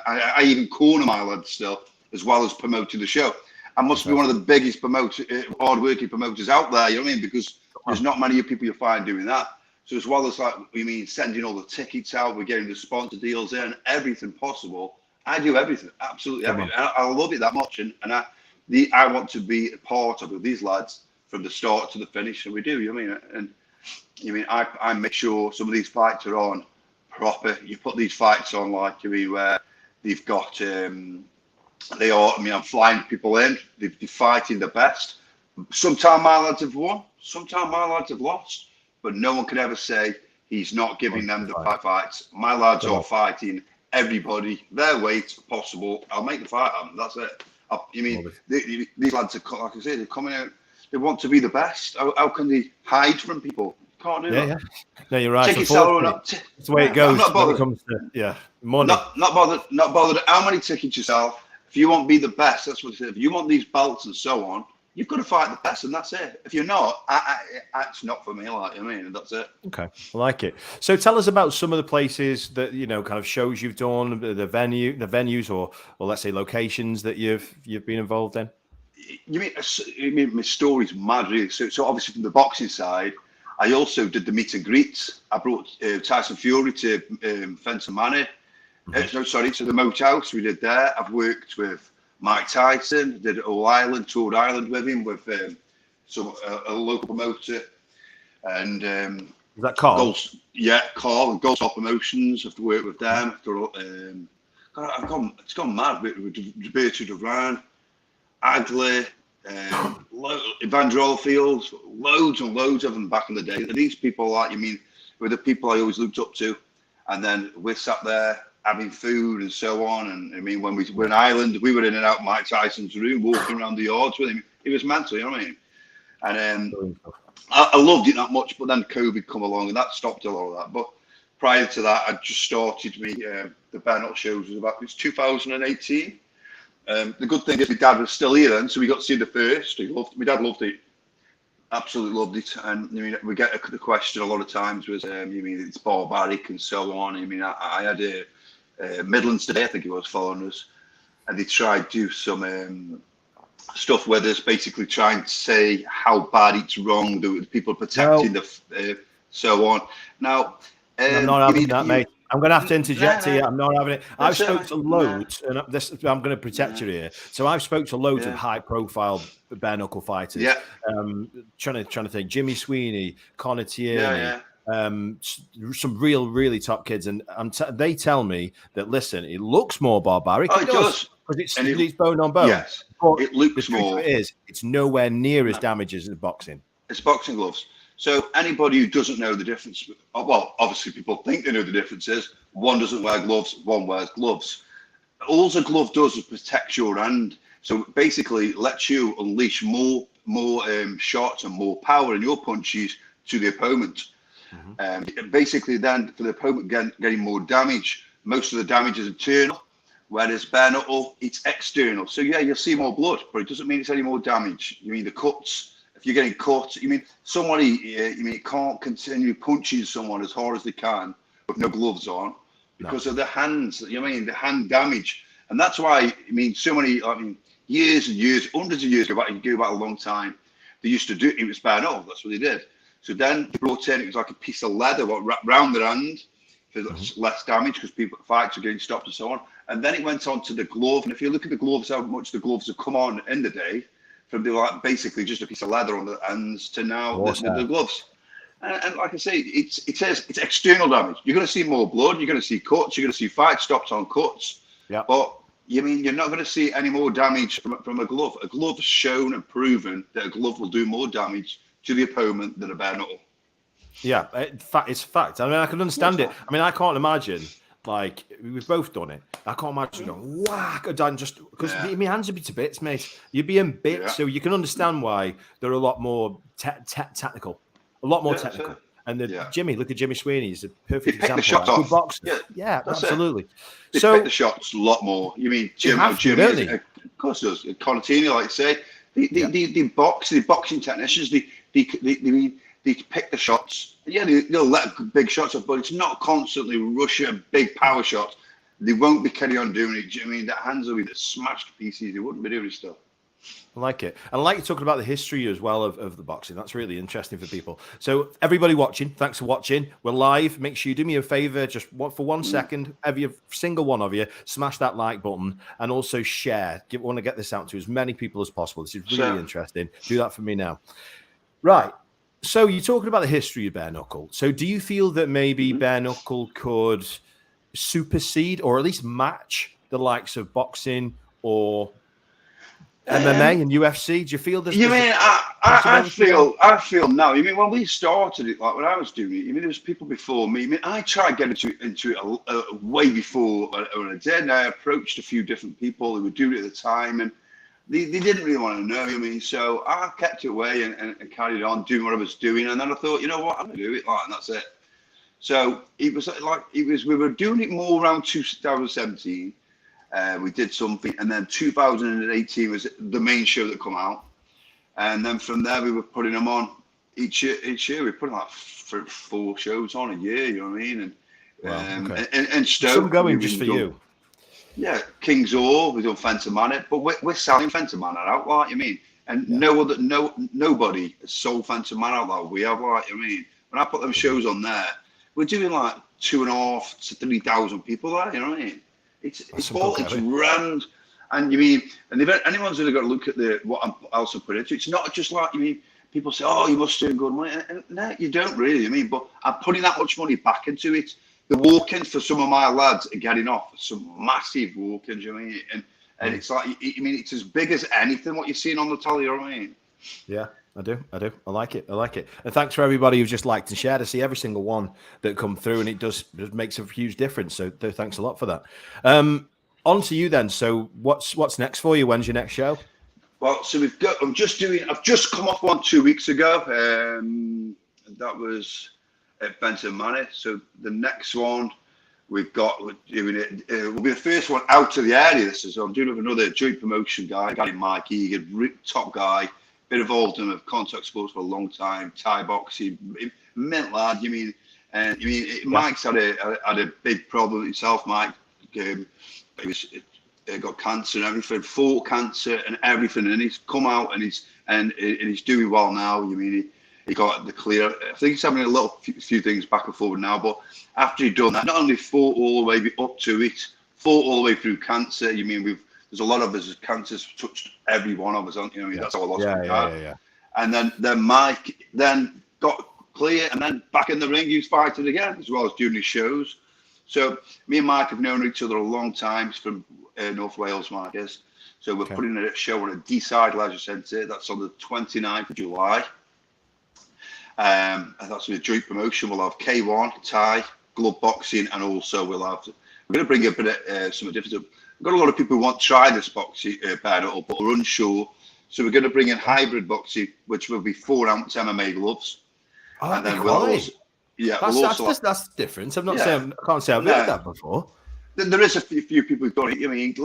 I even corner my lads still, as well as promoting the show. I must be one of the biggest hard-working promoters out there. You know what I mean? Because there's not many people you find doing that. So as well as sending all the tickets out, we're getting the sponsor deals in, everything possible. I do everything, absolutely everything. I love it that much, and I want to be a part of these lads from the start to the finish, and we do. You know what I mean? And I make sure some of these fights are on proper. You put these fights on where they've got I'm flying people in. They're fighting the best. Sometimes my lads have won. Sometimes my lads have lost. But no one can ever say he's not giving them the fights. My lads are fighting everybody their weight possible. I'll make the fight happen. That's it. These lads are, like I say, they're coming out. They want to be the best. How can they hide from people? Can't do that. Yeah. No, you're right. It's the way it goes when it comes to money. Not bothered. How many tickets you sell? If you want to be the best, that's what it is. If you want these belts and so on, you've got to fight the best, and that's it. If you're not, it's not for me. Like, I mean, that's it. Okay, I like it. So tell us about some of the places that, you know, kind of shows you've done, the venues, or let's say locations that you've been involved in. You mean my story's mad, really. So obviously from the boxing side, I also did the meet and greets. I brought Tyson Fury to Fenton Manor. To the Moat House. We did there. I've worked with Mike Tyson. Did toured Ireland with him with a local promoter. And is that Carl? Carl and Goldstop Promotions. I've worked with them. It's gone mad with Roberto Duran, Agler, Evander Holyfield, loads and loads of them back in the day. And these people, were the people I always looked up to. And then we're sat there having food and so on. And I mean, when we were in Ireland, we were in and out Mike Tyson's room, walking around the yards with him. It was mental, you know what I mean? And I loved it that much, but then COVID come along and that stopped a lot of that. But prior to that, I just started the Bare Knuckle shows it was 2018. The good thing is my dad was still here then, so we got to see the first. My dad loved it. Absolutely loved it. And I mean, we get the question a lot of times was, you mean it's barbaric and so on. I mean, I had a Midlands Today, I think it was, following us, and they tried to do some stuff where there's basically trying to say how bad it's wrong, the people protecting so on. Now, I'm not having that, mate. I'm going to have to interject here. I'm not having it. I've spoke to loads, and I'm going to protect you here. So I've spoke to loads of high-profile bare knuckle fighters. Yeah. Trying to think. Jimmy Sweeney, Conor Tierney. Some really top kids, and they tell me that listen, it looks more barbaric. Oh, it does. Because it's bone on bone. Yes, but it looks more. It's nowhere near as damaging as boxing. It's boxing gloves. So anybody who doesn't know the difference, well, obviously people think they know the differences. One doesn't wear gloves, one wears gloves. All a glove does is protect your hand. So basically lets you unleash more shots and more power in your punches to the opponent. Basically then for the opponent getting more damage, most of the damage is internal, whereas bare knuckle, it's external. So yeah, you'll see more blood, but it doesn't mean it's any more damage. You mean the cuts. If you're getting cut, somebody can't continue punching someone as hard as they can with no gloves on because of the hands. The hand damage, and that's why so many. Years and years, hundreds of years ago, you go back a long time. They used to do it was bare knuckle. That's what they did. So then they brought in. It was like a piece of leather wrapped round their hand for less damage because fights are getting stopped and so on. And then it went on to the glove. And if you look at the gloves, how much the gloves have come on in the day. From basically just a piece of leather on the hands to now the gloves, and like I say, it's external damage. You're going to see more blood. You're going to see cuts. You're going to see fight stops on cuts. Yeah. But you're not going to see any more damage from a glove. A glove's shown and proven that a glove will do more damage to the opponent than a bare knuckle. Yeah, it's fact. I mean, I can understand it. I mean, I can't imagine. Like we've both done it. I can't imagine going whack or done just because my hands would be to bits, mate. You'd be in bits, so you can understand why they're a lot more technical, a lot more technical. And Jimmy, look at Jimmy Sweeney. He's a perfect example. The shots off. Boxer. Yeah, absolutely. They pick the shots a lot more. You mean Jimmy? Of course, does. Conor Tierney, like you say, the boxing technicians, they pick the shots. Yeah, they'll let big shots off, but it's not constantly rushing big power shots. They won't be carrying on doing it. I mean, that hands will be smashed to pieces. They wouldn't be doing stuff. I like it. And I like you talking about the history as well of the boxing. That's really interesting for people. So everybody watching, thanks for watching. We're live. Make sure you do me a favor, just for 1 second, every single one of you, smash that like button and also share. Want to get this out to as many people as possible. This is really interesting. Do that for me now. Right. So you're talking about the history of bare knuckle. So do you feel that maybe bare knuckle could supersede or at least match the likes of boxing or MMA and UFC? Do you feel this? I feel now. When we started it, like when I was doing it, there was people before me. I tried getting into it way before when I did. And I approached a few different people who were doing it at the time, and they didn't really want to know. So I kept it away and carried on doing what I was doing. And then I thought, you know what, I'm gonna do it, and that's it. So we were doing it more around 2017. We did something, and then 2018 was the main show that come out. And then from there, we were putting them on each year. We were putting like 4 shows on a year, you know what I mean? And Wow, okay. and Stoke. Some going just for you. Yeah, King's Hall, we've done Fenton Manor, but we're selling Fenton Manor out, like you mean? And nobody has sold Fenton Manor out like we have, like you mean? When I put them shows on there, we're doing like 2,500 to 3,000 people there, you know what I mean? It's grand. And you mean, and if anyone's really got to look at what else I put into it, it's not just like, you mean, people say, oh, you must do good money. And no, you don't really, I mean, but I'm putting that much money back into it. The walk-ins for some of my lads are getting off some massive walk-ins, you know what I mean? And it's like, I mean, it's as big as anything what you're seeing on the telly, you know what I mean? Yeah, I do. I like it. And thanks for everybody who's just liked and shared. I see every single one that come through, and it makes a huge difference. So thanks a lot for that. On to you then. So what's next for you? When's your next show? Well, so I've just come off one 2 weeks ago. That was at Fenton Manor. So the next one we're doing it. Will be the first one out of the area. So I'm doing with another joint promotion guy named Mike Egan, top guy, been involved in contact sports for a long time, Thai boxing, mint lad. You mean, and Mike's had a big problem himself. Mike, he got cancer and everything, full cancer and everything, and he's come out and he's doing well now. You mean he got the clear. I think he's having a few things back and forward now, but after he'd done that, not only fought all the way up to it, fought all the way through cancer. You mean there's a lot of us cancer's touched every one of us, you know. That's how I lost my dad. Yeah. And then Mike got clear, and then back in the ring, he was fighting again as well as doing his shows. So me and Mike have known each other a long time. He's from North Wales, Mike is. So we're putting a show on a D-side leisure centre. That's on the 29th of July. And that's a joint promotion. We'll have K1, Thai, glove boxing, and also we're going to bring a bit of some different. We've got a lot of people who want to try this boxing battle, but we're unsure. So we're going to bring in hybrid boxing, which will be 4-ounce MMA gloves. Oh, and then we'll also, that's different. I can't say I've heard that before. There is a few people who've done it. I mean,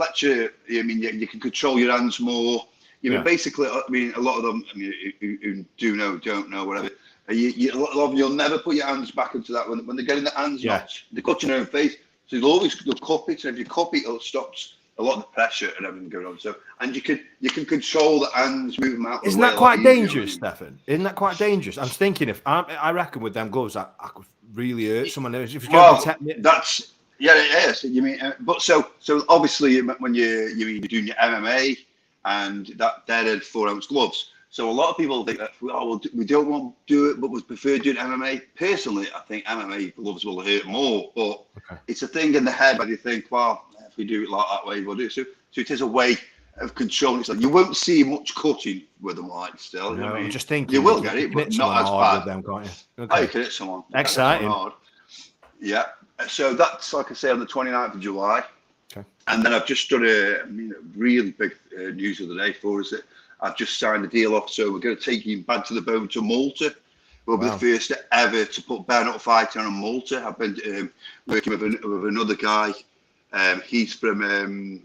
you can control your hands more. Mean, basically, I mean, a lot of them, I mean, who do know, don't know, whatever. A lot of them, you'll never put your hands back into that when they're getting the hands knocked. They cut your own face, so they'll cup it, and if you cup it, it stops a lot of the pressure and everything going on. So, and you can control the hands, move them out. Isn't that quite dangerous, Stefan? Isn't that quite dangerous? I'm thinking I reckon with them gloves, I could really hurt someone. If you're going to protect me, that's. Yeah, it is. You mean, but so obviously when you're doing your MMA and they're 4-ounce gloves. So a lot of people think that we don't want to do it, but we prefer doing MMA. Personally, I think MMA gloves will hurt more, but it's a thing in the head where you think, well, if we do it like that way, we'll do it. So it is a way of controlling it. You won't see much cutting with them, like still. No, I'm just thinking you will get it, but not as bad. With them, can't you? Okay. Oh, you can hit someone. Exciting. Yeah. So that's, like I say, on the 29th of July. Okay. And then I've just done a really big news of the day for us that I've just signed a deal off. So we're going to take him Bad to the Bone to Malta. We'll be the first ever to put bare knuckle fighting on Malta. I've been working with another guy. He's from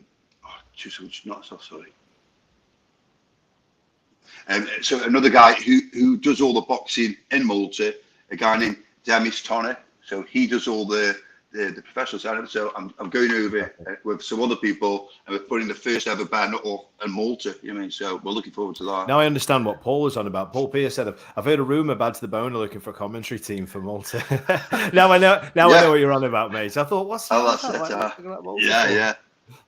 so another guy who does all the boxing in Malta, a guy named Demis Tonner. So he does all the professional side of it. So I'm going over with some other people, and we're putting the first ever bare knuckle in Malta. You know, so we're looking forward to that. Now I understand what Paul was on about. Paul Pierce said, "I've heard a rumor Bad to the Bone are looking for a commentary team for Malta." now I know. I know what you're on about, mate. So I thought, what's that? Yeah.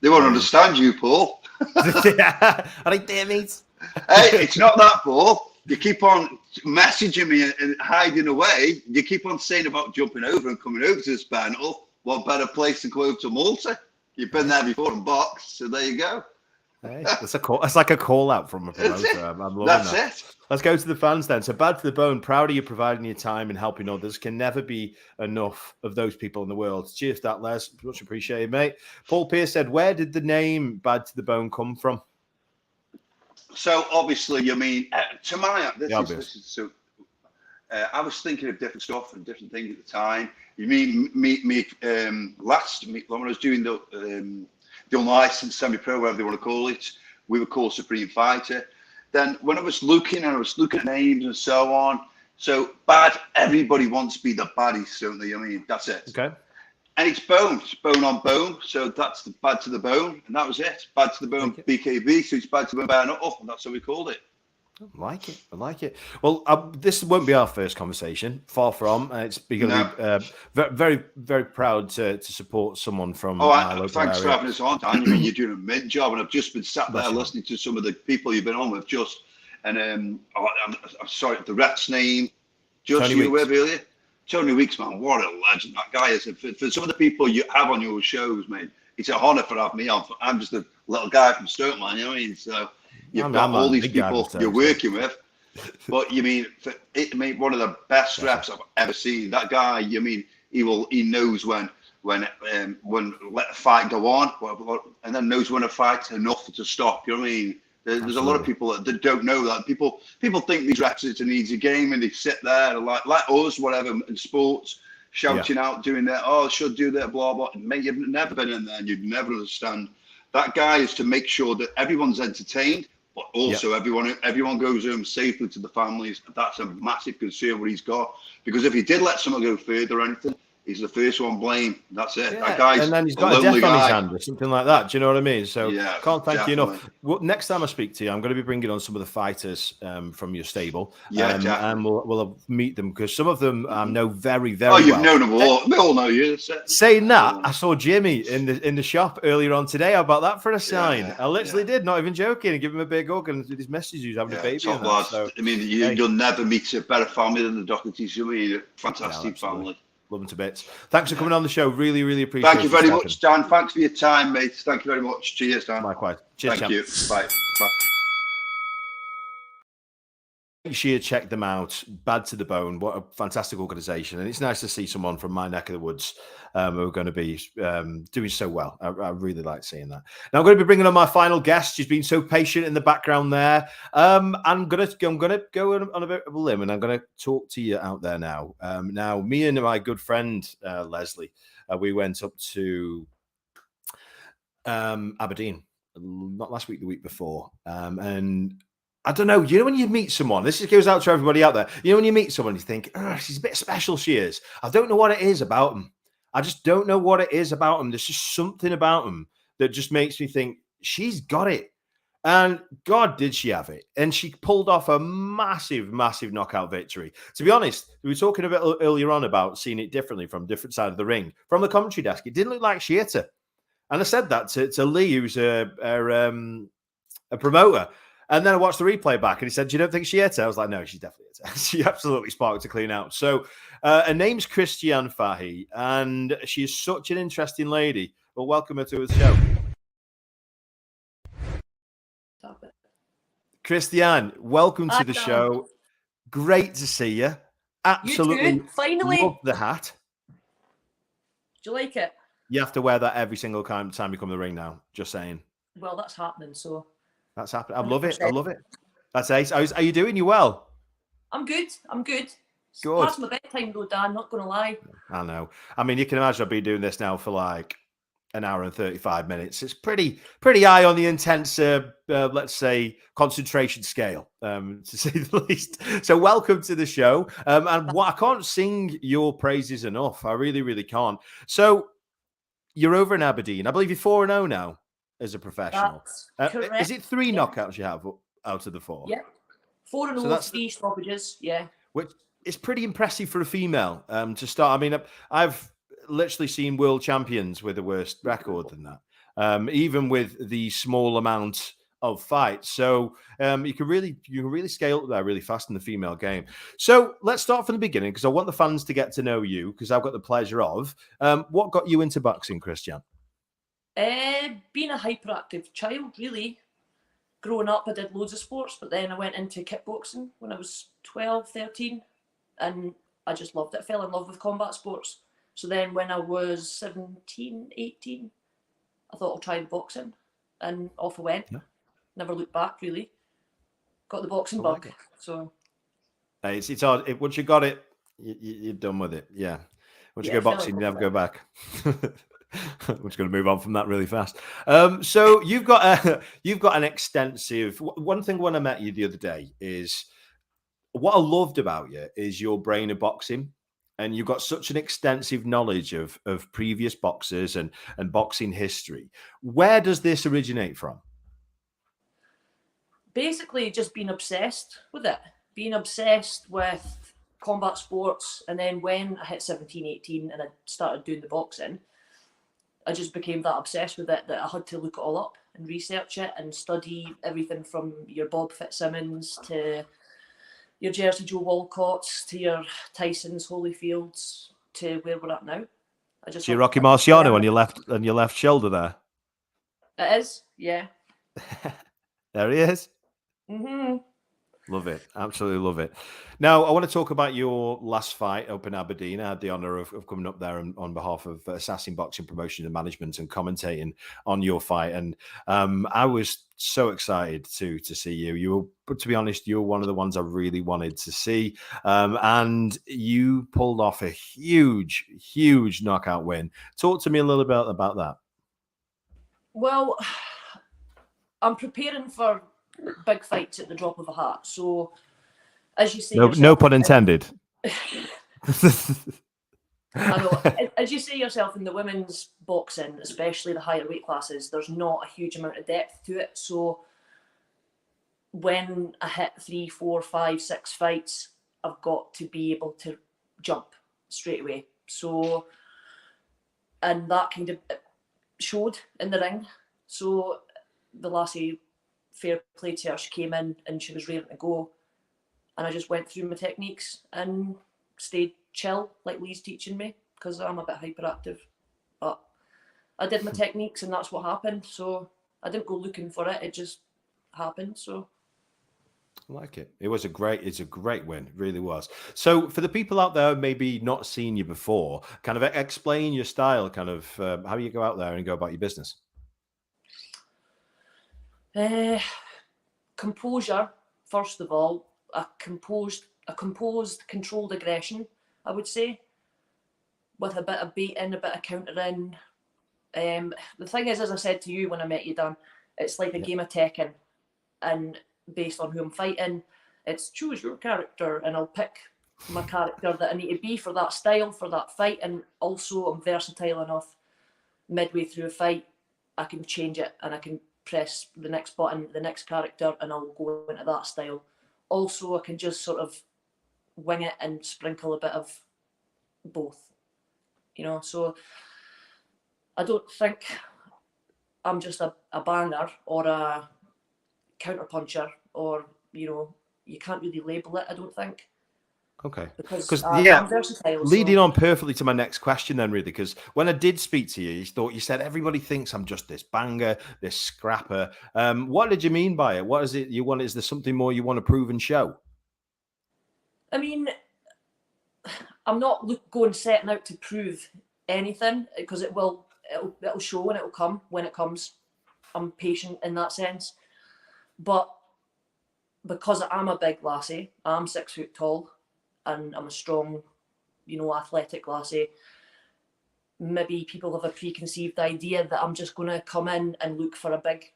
They won't understand you, Paul. I like damn it. Hey, it's not that, Paul. You keep on messaging me and hiding away. You keep on saying about jumping over and coming over to this panel. What better place to go over to Malta? You've been there before and boxed, so there you go. Hey, that's a call. That's like a call out from a promoter. I'm loving that's that. It. Let's go to the fans then. So Bad to the Bone, proud of you providing your time and helping others. Can never be enough of those people in the world. Cheers to that, Les. Much appreciated, mate. Paul Pierce said, where did the name Bad to the Bone come from? So obviously, I mean, to my I was thinking of different stuff and different things at the time. You mean when I was doing the unlicensed semi-pro, whatever they want to call it, we were called Supreme Fighter. then when I was looking at names and so on, so bad, everybody wants to be the baddies, don't they? I mean, that's it. Okay. And it's bone on bone. So that's the bad to the bone. And that was it. Bad to the bone, BKB. So it's bad to the bone, bare knuckle. And that's what we called it. I like it. I like it. Well, this won't be our first conversation. Far from. It's going to be very, very proud to support someone from our local thanks area. for having us on, Dan. I mean, you're doing a mint job. And I've just been sat there listening to some of the people you've been on with. And I'm sorry, the rep's name. Just Tony you Weeks. with earlier. Tony Weeks, man, what a legend that guy is. For some of the people you have on your shows, mate, it's an honour for having me on. I'm just a little guy from Stoke, man, you know what I mean? So you've got all these people you're working with. But you mean, one of the best reps I've ever seen. That guy, you mean, he knows when let the fight go on, and then knows when a fight's enough to stop. You know what I mean? There's a lot of people that don't know that. People think these reps it's an easy game, and they sit there like us, whatever, in sports, shouting out, doing that. Oh, should do that, blah blah. Mate, you've never been in there, and you'd never understand. That guy is to make sure that everyone's entertained, but also everyone goes home safely to the families. That's a massive concern what he's got, because if he did let someone go further or anything, he's the first one blamed. That's it. That guy's and then he's got a death on his hand or something like that. Do you know what I mean? So can't thank you enough. Well, next time I speak to you, I'm going to be bringing on some of the fighters from your stable. And we'll meet them, because some of them I know very, very well. Oh, you've known them all. They all know you. Saying that, I saw Jimmy in the shop earlier on today. How about that for a sign? Yeah, I literally did, not even joking, and give him a big hug and did his message. He's having a baby. So, I mean, you'll never meet a better family than the Dohertys. I mean, fantastic family. Love them to bits. Thanks for coming on the show. Really, really appreciate it. Thank you very much, Dan. Thanks for your time, mate. Thank you very much. Cheers, Dan. Likewise. Cheers, Thank you. Bye. Bye. Make sure you check them out. Bad to the Bone. What a fantastic organisation. And it's nice to see someone from my neck of the woods who are going to be doing so well. I really like seeing that. Now I'm going to be bringing on my final guest. She's been so patient in the background there. I'm going to go on a bit of a limb, and I'm going to talk to you out there now. Now, me and my good friend Leslie, we went up to Aberdeen, not last week, the week before, and I don't know. You know, when you meet someone, this goes out to everybody out there. You know, when you meet someone, you think, oh, she's a bit special. She is. I don't know what it is about them. I just don't know what it is about them. There's just something about them that just makes me think she's got it. And God, did she have it? And she pulled off a massive, massive knockout victory. To be honest, we were talking a bit earlier on about seeing it differently from different side of the ring. From the commentary desk, it didn't look like she hit her. And I said that to Lee, who's a promoter. And then I watched the replay back, and he said, "Do you don't think she hit her?" I was like, "No, she definitely hit her. She absolutely sparked to clean out." So her name's Christianne Fahey, and she's such an interesting lady. Well, welcome her to the show. Stop it. Christianne, welcome to the show. Great to see you. Absolutely. You too, finally. Love the hat. Do you like it? You have to wear that every single time you come to the ring now. Just saying. Well, that's happening, so. That's happening. I love it. I love it. That's ace. How are you doing? You well? I'm good. Good. Past my bedtime though, Dan, not going to lie. I know. I mean, you can imagine I've been doing this now for like an hour and 35 minutes. It's pretty high on the intense, let's say, concentration scale, to say the least. So welcome to the show. And I can't sing your praises enough. I really, really can't. So you're over in Aberdeen. I believe you're 4-0 now as a professional. That's correct. Is it 3 knockouts you have out of the 4? Yeah. 4-0, 3 stoppages. Yeah. Which is pretty impressive for a female to start. I mean, I've literally seen world champions with a worse record than that, even with the small amount of fights. So you can really scale up there really fast in the female game. So let's start from the beginning, because I want the fans to get to know you, because I've got the pleasure of. What got you into boxing, Christian? Being a hyperactive child, really. Growing up, I did loads of sports, but then I went into kickboxing when I was 12, 13, and I just loved it. I fell in love with combat sports. So then when I was 17, 18, I thought I'll try boxing, and off I went. Yeah. Never looked back, really. Got the boxing bug. It. So it's hard. Once you got it, you're done with it. Yeah. Once you go boxing, you never go back. I'm just going to move on from that really fast. So you've got an extensive. One thing when I met you the other day is what I loved about you is your brain of boxing, and you've got such an extensive knowledge of previous boxers and boxing history. Where does this originate from? Basically, just being obsessed with it, being obsessed with combat sports. And then when I hit 17, 18 and I started doing the boxing, I just became that obsessed with it that I had to look it all up and research it and study everything from your Bob Fitzsimmons to your Jersey Joe Walcotts to your Tysons, Holyfields to where we're at now. I just See Rocky Marciano on your left shoulder there. It is, yeah. There he is. Mm-hmm. Love it. Absolutely love it. Now, I want to talk about your last fight up in Aberdeen. I had the honour of coming up there on behalf of Assassin Boxing Promotion and Management and commentating on your fight. And I was so excited to see you. But to be honest, you were one of the ones I really wanted to see. And you pulled off a huge, huge knockout win. Talk to me a little bit about that. Well, I'm preparing for big fights at the drop of a hat. So, as you say, no pun intended. I know. As you say yourself, in the women's boxing, especially the higher weight classes, there's not a huge amount of depth to it. So, when I hit 3, 4, 5, 6 fights, I've got to be able to jump straight away. So, and that kind of showed in the ring. So, the lassie, fair play to her, she came in and she was ready to go, and I just went through my techniques and stayed chill like Lee's teaching me, because I'm a bit hyperactive, but I did my techniques and that's what happened. So I didn't go looking for it, it just happened. So I like it. It's a great win. It really was. So for the people out there maybe not seen you before, kind of explain your style, kind of how you go out there and go about your business. Composure, first of all, a composed, controlled aggression, I would say, with a bit of baiting, a bit of countering. The thing is, as I said to you when I met you, Dan, it's like a game of Tekken, and based on who I'm fighting, it's choose your character, and I'll pick my character that I need to be for that style, for that fight, and also I'm versatile enough. Midway through a fight, I can change it and I can press the next button, the next character, and I'll go into that style. Also, I can just sort of wing it and sprinkle a bit of both, so I don't think I'm just a banger or a counter puncher, or you can't really label it, I don't think. Okay. Because I'm versatile. Leading on perfectly to my next question then, really, because when I did speak to you, you said everybody thinks I'm just this banger, this scrapper. What did you mean by it? What is it you want? Is there something more you want to prove and show? I mean, I'm not setting out to prove anything, because it'll show and it'll come when it comes. I'm patient in that sense. But because I'm a big lassie, I'm 6 foot tall, and I'm a strong, athletic lassie, maybe people have a preconceived idea that I'm just going to come in and look for a big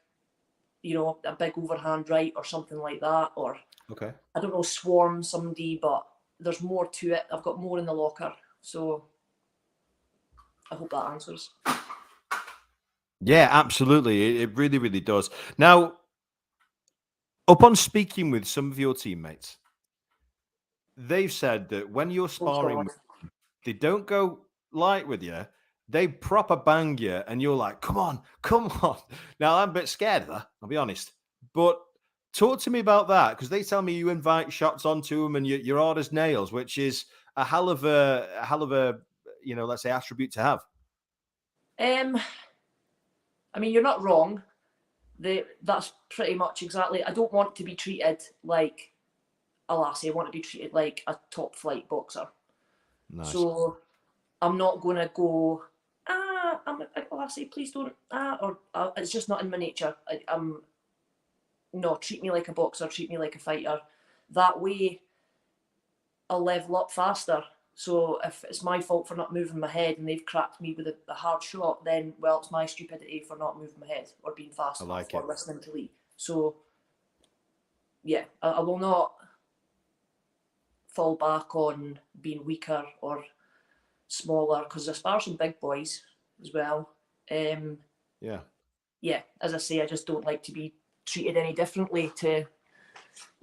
overhand right or something like that, or okay, I don't know, swarm somebody, but there's more to it. I've got more in the locker, so I hope that answers. Yeah, absolutely. It really, really does. Now, upon speaking with some of your teammates, they've said that when you're sparring, they don't go light with you. They proper bang you, and you're like, come on. Now, I'm a bit scared of that, I'll be honest. But talk to me about that, because they tell me you invite shots onto them and you're hard as nails, which is a hell of a let's say, attribute to have. I mean, you're not wrong. That's pretty much exactly. I don't want to be treated like a lassie. I want to be treated like a top flight boxer. Nice. So I'm not going to go, I'm a lassie, please don't, it's just not in my nature. No, treat me like a boxer, treat me like a fighter. That way I'll level up faster. So if it's my fault for not moving my head and they've cracked me with a hard shot, then, well, it's my stupidity for not moving my head or being fast enough or listening to Lee. So, yeah, I will not fall back on being weaker or smaller, because I spar some big boys as well. Yeah, as I say, I just don't like to be treated any differently to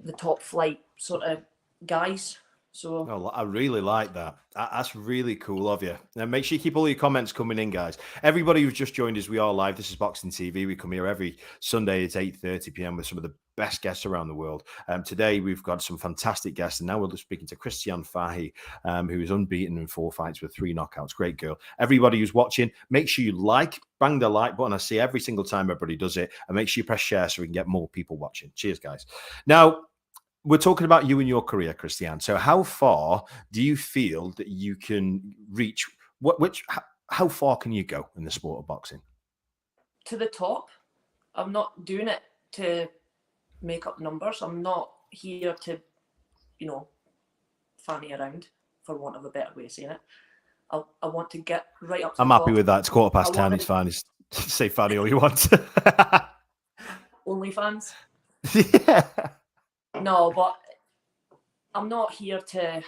the top flight sort of guys. So I really like that. That's really cool of you. Now, make sure you keep all your comments coming in, guys. Everybody who's just joined us, we are live. This is Boxing TV. We come here every Sunday at 8:30 p.m. with some of the best guests around the world. Today, we've got some fantastic guests, and now we're speaking to Christianne Fahi, who is unbeaten in 4 fights with 3 knockouts. Great girl. Everybody who's watching, make sure you bang the like button. I see every single time everybody does it, and make sure you press share so we can get more people watching. Cheers, guys. Now, we're talking about you and your career, Christianne. So how far do you feel that you can reach? How far can you go in the sport of boxing? To the top. I'm not doing it to make up numbers. I'm not here to, fanny around, for want of a better way of saying it. I want to get right up to I'm the happy top. with that. It's 10:15. It's fine. Say fanny all you want. Only fans? Yeah. No, but I'm not here to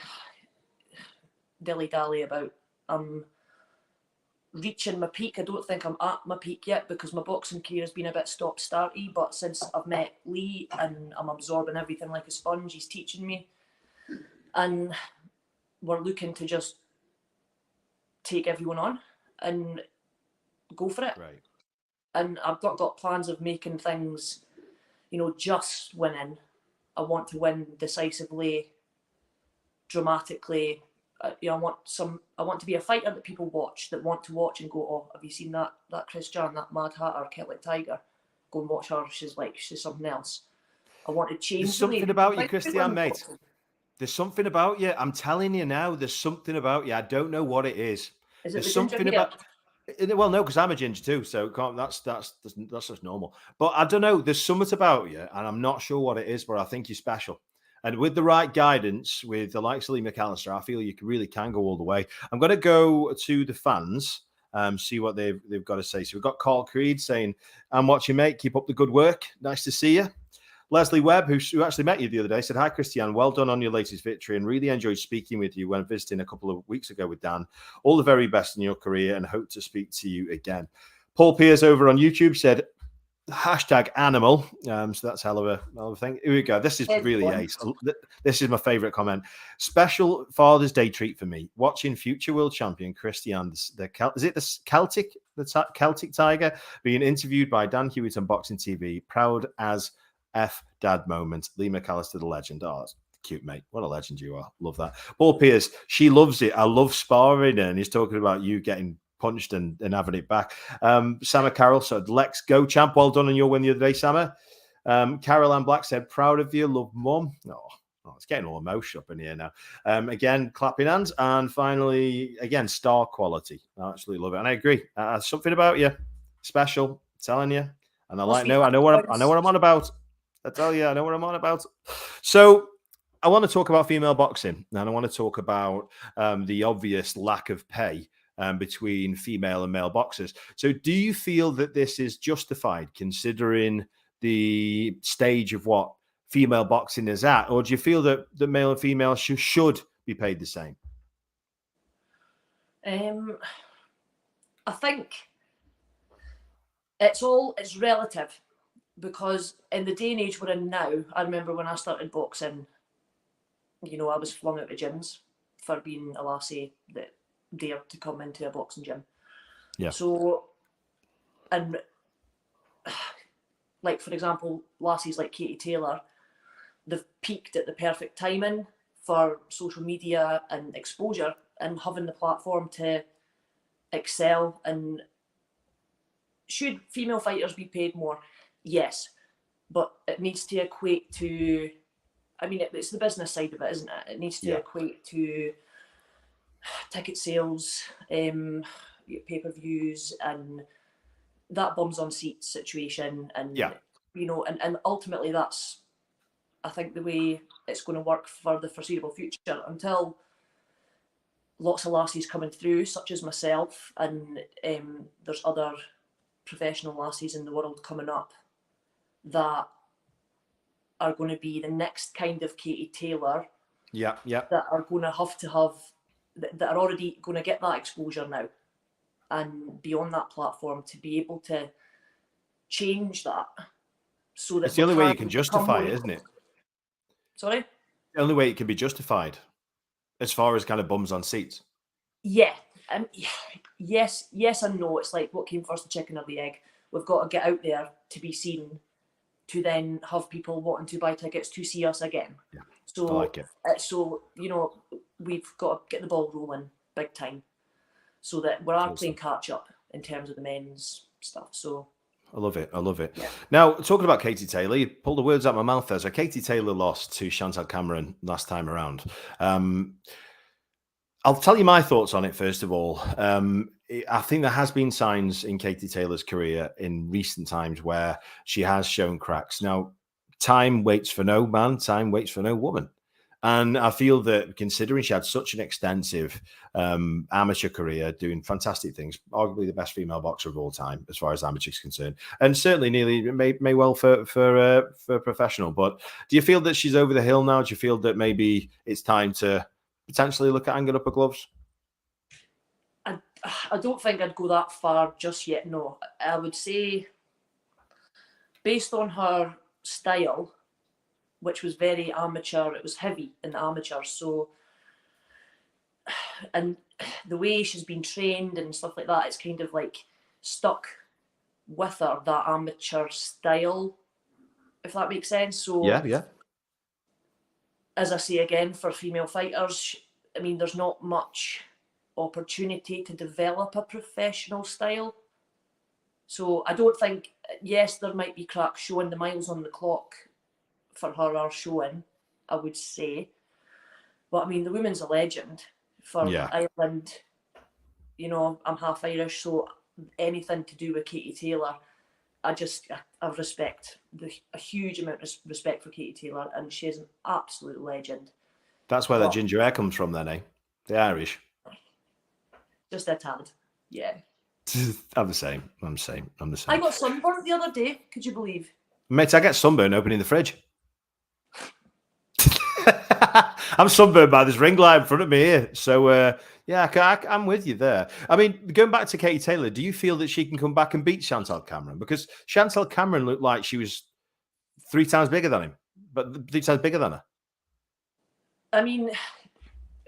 dilly-dally about. I'm reaching my peak. I don't think I'm at my peak yet because my boxing career has been a bit stop-starty, but since I've met Lee and I'm absorbing everything like a sponge, he's teaching me. And we're looking to just take everyone on and go for it. Right. And I've got plans of making things, just winning. I want to win decisively, dramatically. I want to be a fighter that people watch, that want to watch and go, oh, have you seen that Christianne, that Mad Hatter, Celtic Tiger? Go and watch her. She's something else. I want to change. There's something about you, Christianne, mate. There's something about you. I'm telling you now. There's something about you. I don't know what it is. Is it there's the something ginger about. Well, no, because I'm a ginger too, so that's just normal. But I don't know. There's something about you, and I'm not sure what it is, but I think you're special. And with the right guidance, with the likes of Lee McAllister, I feel you really can go all the way. I'm going to go to the fans, see what they've got to say. So we've got Carl Creed saying, "I'm watching, mate. Keep up the good work. Nice to see you." Leslie Webb, who actually met you the other day, said, "Hi, Christianne. Well done on your latest victory and really enjoyed speaking with you when visiting a couple of weeks ago with Dan. All the very best in your career and hope to speak to you again." Paul Pierce over on YouTube said, #animal. So that's hell of a thing. Here we go. This is really ace. This is my favorite comment. Special Father's Day treat for me. Watching future world champion Christianne, the Celtic Tiger, being interviewed by Dan Hewitt on Boxing TV. Proud as F dad moment. Lee McAllister, the legend. Oh, that's cute, mate. What a legend you are. Love that. Paul Pierce, she loves it. I love sparring. And he's talking about you getting punched and having it back. Sammer Carroll said, "Lex, go champ. Well done on your win the other day, Sammer." Carol Ann Black said, "Proud of you. Love mum." Oh, it's getting all emotional up in here now. Again, clapping hands. And finally, again, star quality. I absolutely love it. And I agree. Something about you. Special. I'm telling you. And I know what I'm on about. I tell you, I know what I'm on about. So I want to talk about female boxing, and I want to talk about the obvious lack of pay between female and male boxers. So do you feel that this is justified considering the stage of what female boxing is at, or do you feel that the male and female should be paid the same? I think it's relative. Because in the day and age we're in now, I remember when I started boxing, I was flung out of gyms for being a lassie that dared to come into a boxing gym. Yeah. So, and like, for example, lassies like Katie Taylor, they've peaked at the perfect timing for social media and exposure and having the platform to excel. And should female fighters be paid more? Yes, but it needs to equate to, it's the business side of it, isn't it? It needs to equate to ticket sales, pay-per-views, and that bums on seats situation. And, and ultimately that's, I think, the way it's going to work for the foreseeable future until lots of lassies coming through, such as myself, and there's other professional lassies in the world coming up that are going to be the next kind of Katie Taylor. Yeah. That are going to have that are already going to get that exposure now, and be on that platform to be able to change that. So that it's the only way you can justify it, isn't it? Sorry? The only way it can be justified as far as kind of bums on seats. Yeah. Yes and no. It's like, what came first, the chicken or the egg? We've got to get out there to be seen, to then have people wanting to buy tickets to see us again. Yeah, so I like it. So, you know, we've got to get the ball rolling big time, so that we are playing catch up in terms of the men's stuff. So I love it. Yeah. Now, talking about Katie Taylor, you pulled the words out of my mouth there. So Katie Taylor lost to Chantal Cameron last time around. I'll tell you my thoughts on it first of all. I think there has been signs in Katie Taylor's career in recent times where she has shown cracks. Now, time waits for no man, time waits for no woman. And I feel that considering she had such an extensive amateur career, doing fantastic things, arguably the best female boxer of all time, as far as amateur is concerned, and certainly nearly may well for professional. But do you feel that she's over the hill now? Do you feel that maybe it's time to potentially look at hanging up her gloves? I don't think I'd go that far just yet. No, I would say, based on her style, which was very amateur, it was heavy in the amateur. So, and the way she's been trained and stuff like that, it's kind of like stuck with her, that amateur style, if that makes sense. So Yeah. As I say again, for female fighters, I mean, there's not much opportunity to develop a professional style. So I don't think, yes, there might be cracks showing, the miles on the clock for her are showing, I would say. But I mean, the woman's a legend for Ireland. You know, I'm half Irish, so anything to do with Katie Taylor, I respect, a huge amount of respect for Katie Taylor, and she's an absolute legend. That's where that ginger hair comes from then, eh? The Irish. Just a tad, yeah. I'm the same. I got sunburnt the other day, could you believe? Mate, I get sunburn opening the fridge. I'm sunburned by this ring light in front of me here. So, I'm with you there. I mean, going back to Katie Taylor, do you feel that she can come back and beat Chantal Cameron? Because Chantal Cameron looked like she was 3 times bigger than him, but 3 times bigger than her. I mean,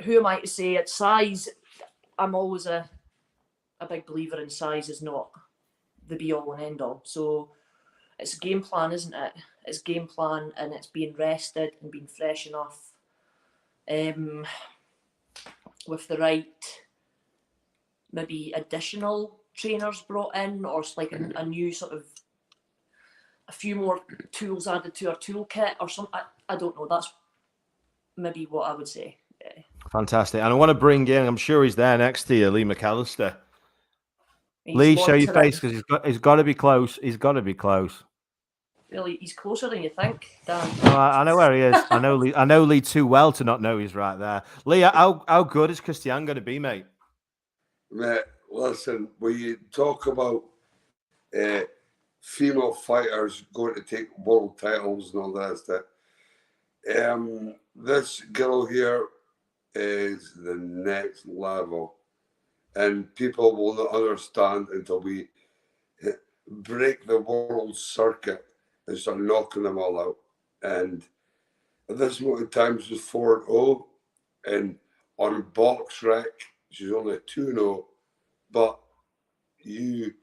who am I to say? At size, I'm always a big believer in size is not the be-all and end-all. So it's a game plan, isn't it? It's game plan, and it's being rested and being fresh enough with the right maybe additional trainers brought in, or like a new sort of a few more tools added to our toolkit or something. I don't know. That's maybe what I would say. Yeah. Fantastic. And I want to bring in, I'm sure he's there next to you, Lee McAllister. Lee, show your face, because he's got to be close. He's got to be close. Really, he's closer than you think, Dan. Oh, I know where he is. I know Lee too well to not know he's right there. Lee, how good is Christianne going to be, mate? Mate, listen, when you talk about female fighters going to take world titles and all that, this girl here is the next level, and people will not understand until we break the world circuit and start knocking them all out. And at this moment in time, she's 4-0, and on box rec, she's only 2-0. But you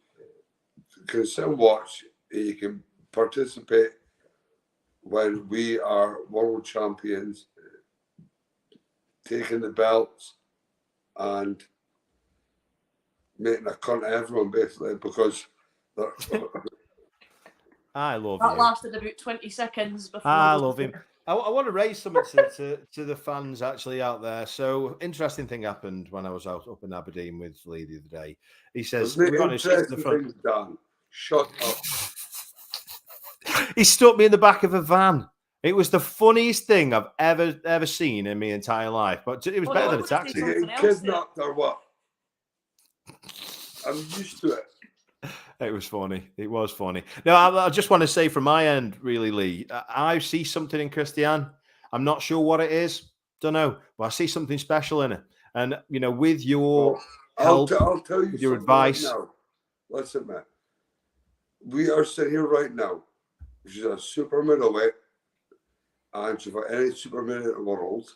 can still watch, you can participate when we are world champions, taking the belts and making a cunt of everyone, basically, because I love that you. lasted about 20 seconds before. I love him. I want to raise something to the fans actually out there. So, interesting thing happened when I was up in Aberdeen with Lee the other day. He says, interesting things done. Shut up. He stuck me in the back of a van. It was the funniest thing I've ever seen in my entire life. But it was better than a taxi. You get kidnapped or what? I'm used to it. It was funny. It was funny. No, I just want to say from my end, really, Lee, I see something in Christianne. I'm not sure what it is. Don't know. But I see something special in it. And, you know, with your help, I'll tell you your advice. Right now. Listen, man. We are sitting here right now. She's a super middleweight. And she'll fight any super middleweight in the world.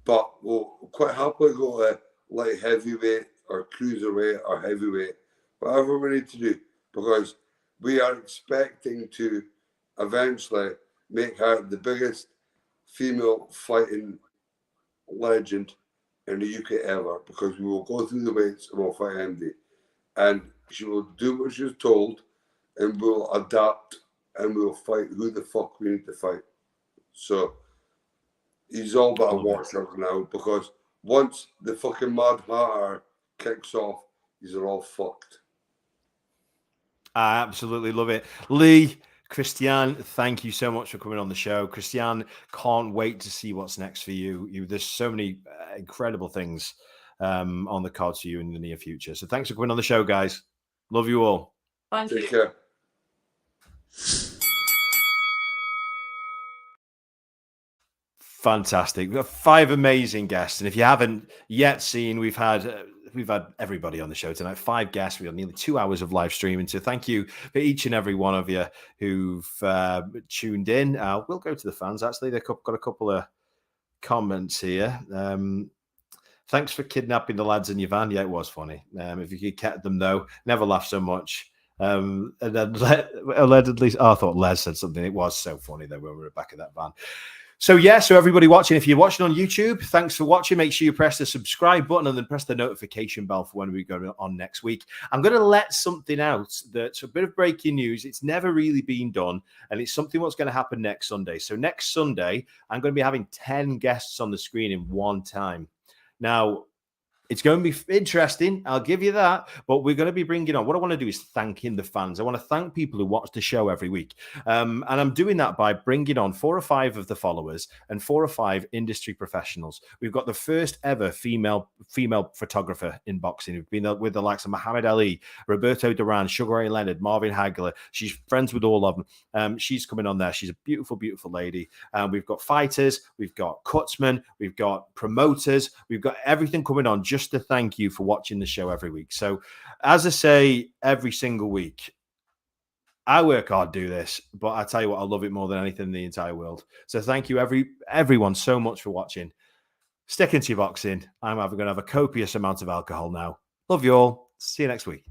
But we'll quite happily go to light heavyweight or cruiserweight or heavyweight. Whatever we need to do, because we are expecting to eventually make her the biggest female fighting legend in the UK ever, because we will go through the weights and we'll fight MD. And she will do what she's told, and we'll adapt, and we'll fight who the fuck we need to fight. So he's all but a watcher now, because once the fucking Mad Hatter kicks off, he's all fucked. I absolutely love it. Lee, Christianne, thank you so much for coming on the show. Christianne, can't wait to see what's next for you. There's so many incredible things on the cards for you in the near future. So thanks for coming on the show, guys. Love you all. Thank you. Take care. Fantastic. We've got 5 amazing guests. And if you haven't yet seen, we've had everybody on the show tonight, 5 guests. We had nearly 2 hours of live streaming. So thank you for each and every one of you who've tuned in. We'll go to the fans, actually. They've got a couple of comments here. Thanks for kidnapping the lads in your van. Yeah, it was funny. If you could get them, though, never laugh so much. And then allegedly, I thought Les said something. It was so funny, though, when we were back in that van. So, yeah, so everybody watching, if you're watching on YouTube, thanks for watching. Make sure you press the subscribe button and then press the notification bell for when we go on next week. I'm going to let something out that's a bit of breaking news. It's never really been done, and it's something what's going to happen next Sunday. So next Sunday, I'm going to be having 10 guests on the screen in one time. Now, it's going to be interesting. I'll give you that. But we're going to be bringing on, what I want to do is thanking the fans. I want to thank people who watch the show every week. And I'm doing that by bringing on 4 or 5 of the followers and 4 or 5 industry professionals. We've got the first ever female photographer in boxing. We've been with the likes of Muhammad Ali, Roberto Duran, Sugar Ray Leonard, Marvin Hagler. She's friends with all of them. She's coming on there. She's a beautiful, beautiful lady. We've got fighters. We've got cutsmen. We've got promoters. We've got everything coming on just to thank you for watching the show every week. So as I say every single week, I work hard to do this, but I tell you what, I love it more than anything in the entire world. So thank you everyone so much for watching. Stick into your boxing. I'm going to have a copious amount of alcohol now. Love you all. See you next week.